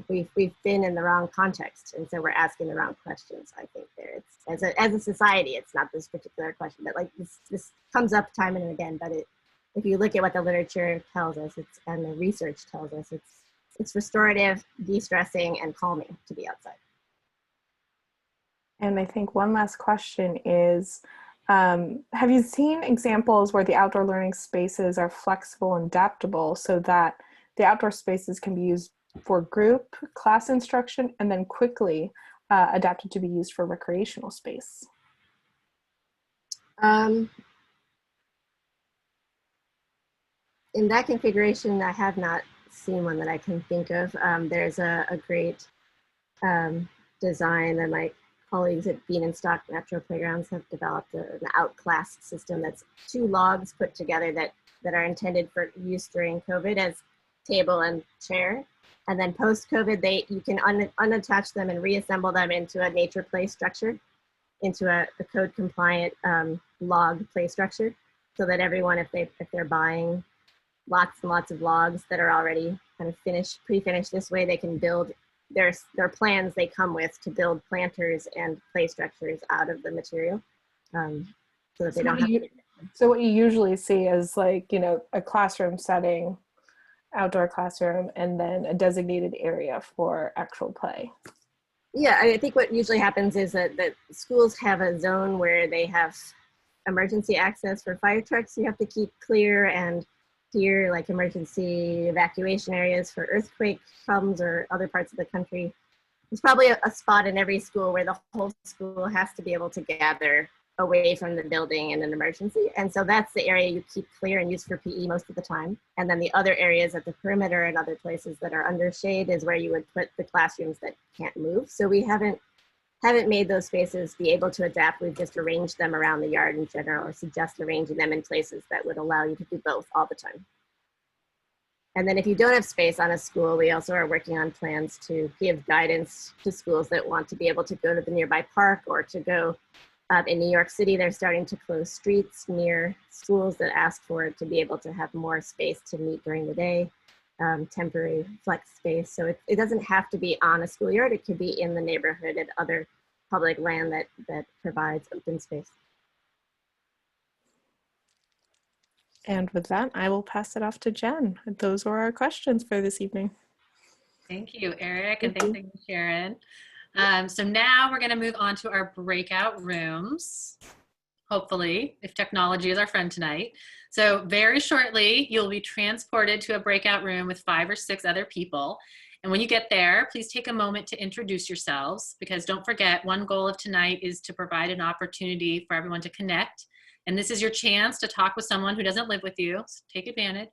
we've been in the wrong context, and so we're asking the wrong questions. I think there, it's as a society, it's not this particular question, but like this comes up time and again. But if you look at what the literature tells us, and the research tells us, it's restorative, de-stressing, and calming to be outside. And I think one last question is, have you seen examples where the outdoor learning spaces are flexible and adaptable so that the outdoor spaces can be used for group class instruction and then quickly adapted to be used for recreational space? In that configuration, I have not seen one that I can think of. There's a great design that my colleagues at Bean and Stock Natural Playgrounds have developed, an outclass system that's 2 logs put together that are intended for use during COVID as table and chair. And then post-COVID, you can unattach them and reassemble them into a nature play structure, into a code-compliant log play structure, so that everyone, if they're buying lots and lots of logs that are already kind of pre-finished this way, they can build their plans they come with to build planters and play structures out of the material, so that they don't have to. So what you usually see is like, a classroom setting, outdoor classroom, and then a designated area for actual play. Yeah, I think what usually happens is that schools have a zone where they have emergency access for fire trucks you have to keep clear, and here, like emergency evacuation areas for earthquake problems or other parts of the country. There's probably a spot in every school where the whole school has to be able to gather away from the building in an emergency. And so that's the area you keep clear and use for PE most of the time. And then the other areas at the perimeter and other places that are under shade is where you would put the classrooms that can't move. So we haven't made those spaces be able to adapt. We've just arranged them around the yard in general, or suggest arranging them in places that would allow you to do both all the time. And then if you don't have space on a school, we also are working on plans to give guidance to schools that want to be able to go to the nearby park, or to go in New York City, they're starting to close streets near schools that ask for it to be able to have more space to meet during the day, temporary flex space. So it doesn't have to be on a schoolyard. It could be in the neighborhood and other public land that provides open space. And with that, I will pass it off to Jen. Those were our questions for this evening. Thank you, Eric, and thank you, Sharon. So now we're going to move on to our breakout rooms, hopefully, if technology is our friend tonight. So very shortly, you'll be transported to a breakout room with 5 or 6 other people. And when you get there, please take a moment to introduce yourselves, because don't forget, one goal of tonight is to provide an opportunity for everyone to connect. And this is your chance to talk with someone who doesn't live with you, so take advantage.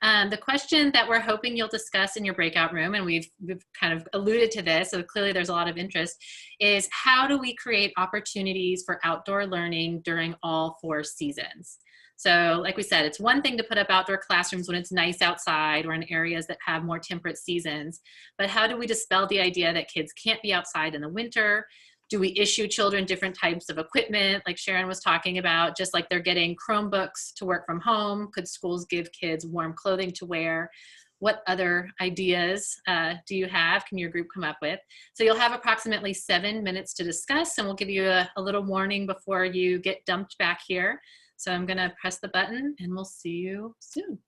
The question that we're hoping you'll discuss in your breakout room, and we've kind of alluded to this, so clearly there's a lot of interest, is how do we create opportunities for outdoor learning during all 4 seasons? So like we said, it's one thing to put up outdoor classrooms when it's nice outside or in areas that have more temperate seasons, but how do we dispel the idea that kids can't be outside in the winter? Do we issue children different types of equipment, like Sharon was talking about, just like they're getting Chromebooks to work from home? Could schools give kids warm clothing to wear? What other ideas do you have? Can your group come up with? So you'll have approximately 7 minutes to discuss, and we'll give you a little warning before you get dumped back here. So I'm going to press the button and we'll see you soon.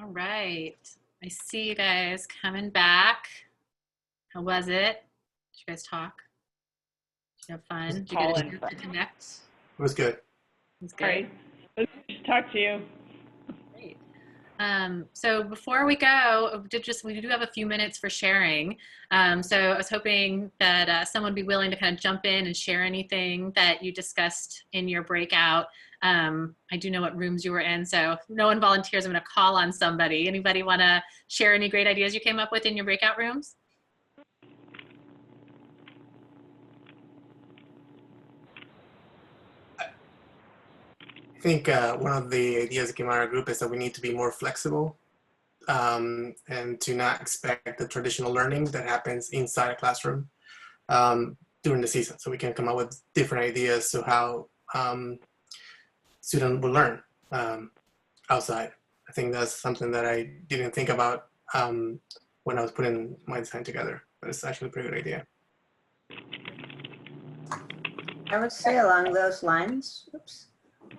All right. I see you guys coming back. How was it? Did you guys talk? Did you have fun? Did you get a chance to connect? It was good. It was good. Great. Let's talk to you. Great. So before we go, we do have a few minutes for sharing. So I was hoping that someone would be willing to kind of jump in and share anything that you discussed in your breakout. I do know what rooms you were in, so if no one volunteers, I'm going to call on somebody. Anybody want to share any great ideas you came up with in your breakout rooms? I think one of the ideas that came out of our group is that we need to be more flexible and to not expect the traditional learning that happens inside a classroom during the season. So we can come up with different ideas to how students will learn outside. I think that's something that I didn't think about when I was putting my design together, but it's actually a pretty good idea. I would say along those lines, oops,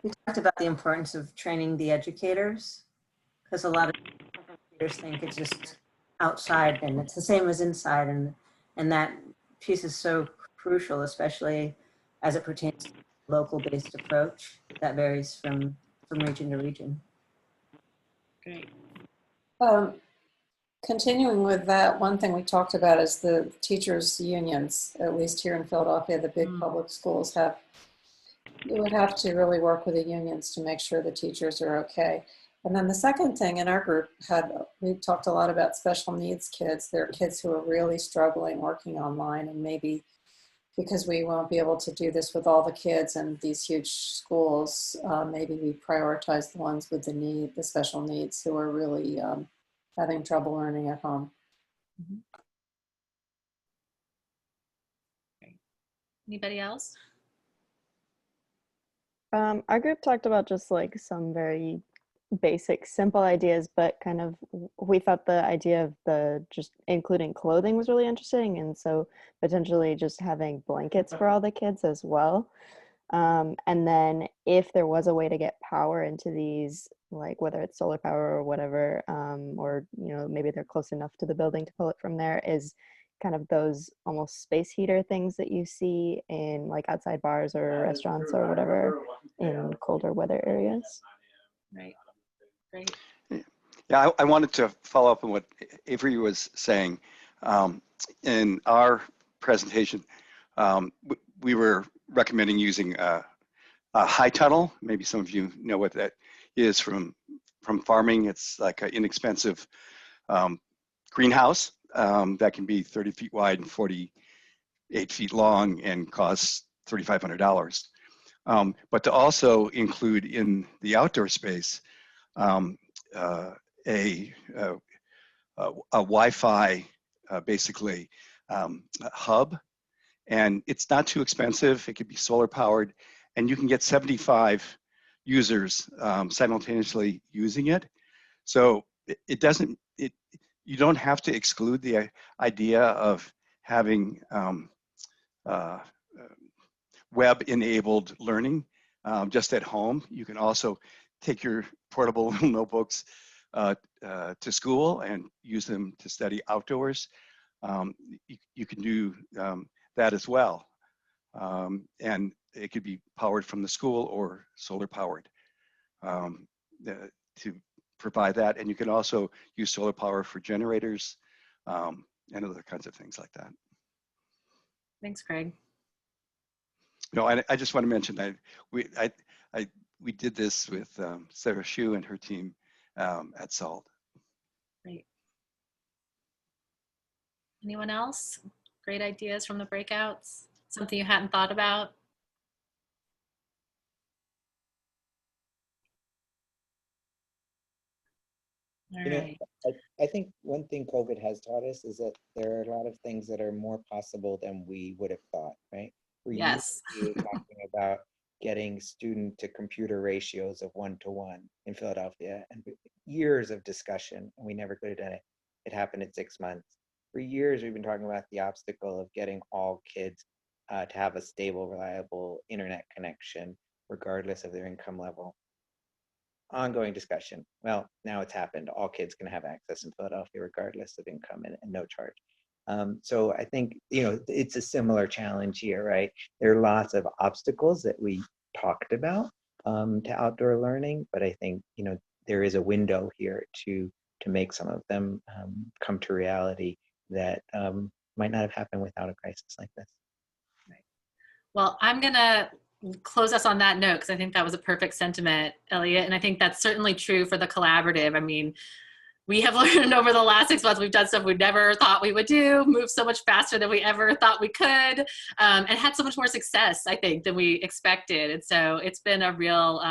we talked about the importance of training the educators, because a lot of educators think it's just outside and it's the same as inside, and that piece is so crucial, especially as it pertains to local-based approach that varies from region to region. Great. Continuing with that, one thing we talked about is the teachers' unions, at least here in Philadelphia, the big public schools have, you would have to really work with the unions to make sure the teachers are okay. And then the second thing in our group we talked a lot about special needs kids. There are kids who are really struggling working online, and maybe because we won't be able to do this with all the kids in these huge schools, maybe we prioritize the ones with the special needs who are really having trouble learning at home. Mm-hmm. Okay. Anybody else? Our group talked about just like some very basic, simple ideas, but kind of we thought the idea of the just including clothing was really interesting, and so potentially just having blankets for all the kids as well. And then if there was a way to get power into these, like whether it's solar power or whatever, or maybe they're close enough to the building to pull it from there, is kind of those almost space heater things that you see in like outside bars or restaurants or whatever in colder weather areas. Right. Great. Yeah, I wanted to follow up on what Avery was saying. In our presentation, we were recommending using a high tunnel. Maybe some of you know what that is from farming. It's like an inexpensive greenhouse that can be 30 feet wide and 48 feet long and costs $3,500. But to also include in the outdoor space a Wi-Fi basically hub, and it's not too expensive. It could be solar powered, and you can get 75 users simultaneously using it. So you don't have to exclude the idea of having web-enabled learning just at home. You can also take your portable notebooks to school and use them to study outdoors. You can do that as well. And it could be powered from the school or solar powered to provide that. And you can also use solar power for generators and other kinds of things like that. Thanks, Craig. No, I just want to mention that we did this with Sarah Shue and her team at SALT. Great. Anyone else? Great ideas from the breakouts? Something you hadn't thought about? All right. I think one thing COVID has taught us is that there are a lot of things that are more possible than we would have thought, right? We're Yes. used to talking about getting student to computer ratios of 1-to-1 in Philadelphia, and years of discussion, and we never could have done it. It happened in 6 months. For years, we've been talking about the obstacle of getting all kids to have a stable, reliable internet connection, regardless of their income level. ongoing discussion. Well, now it's happened. All kids can have access in Philadelphia, regardless of income, and no charge. So I think, it's a similar challenge here, right? There are lots of obstacles that we talked about to outdoor learning, but I think, there is a window here to make some of them come to reality that might not have happened without a crisis like this. Well, I'm going to close us on that note because I think that was a perfect sentiment, Elliot. And I think that's certainly true for the collaborative. I mean, we have learned over the last 6 months, we've done stuff we never thought we would do, moved so much faster than we ever thought we could, and had so much more success, I think, than we expected. And so it's been a real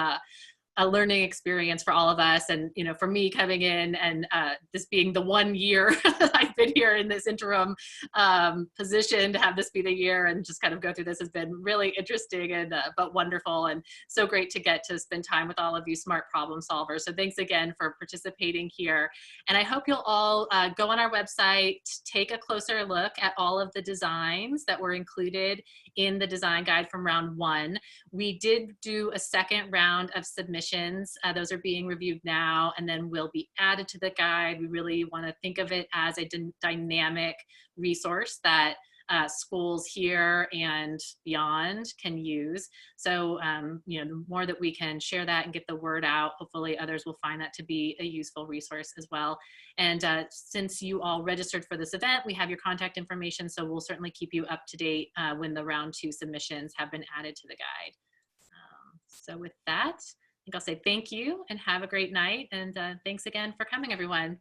a learning experience for all of us. And, for me coming in and this being the 1 year I've been here in this interim position, to have this be the year and just kind of go through this has been really interesting and but wonderful, and so great to get to spend time with all of you smart problem solvers. So thanks again for participating here. And I hope you'll all go on our website, take a closer look at all of the designs that were included in the design guide from round 1. We did do a second round of submissions. Those are being reviewed now and then will be added to the guide. We really want to think of it as a dynamic resource that schools here and beyond can use. So, the more that we can share that and get the word out, hopefully others will find that to be a useful resource as well. And since you all registered for this event, we have your contact information, so we'll certainly keep you up to date when the round 2 submissions have been added to the guide. So with that, I think I'll say thank you and have a great night. And thanks again for coming, everyone.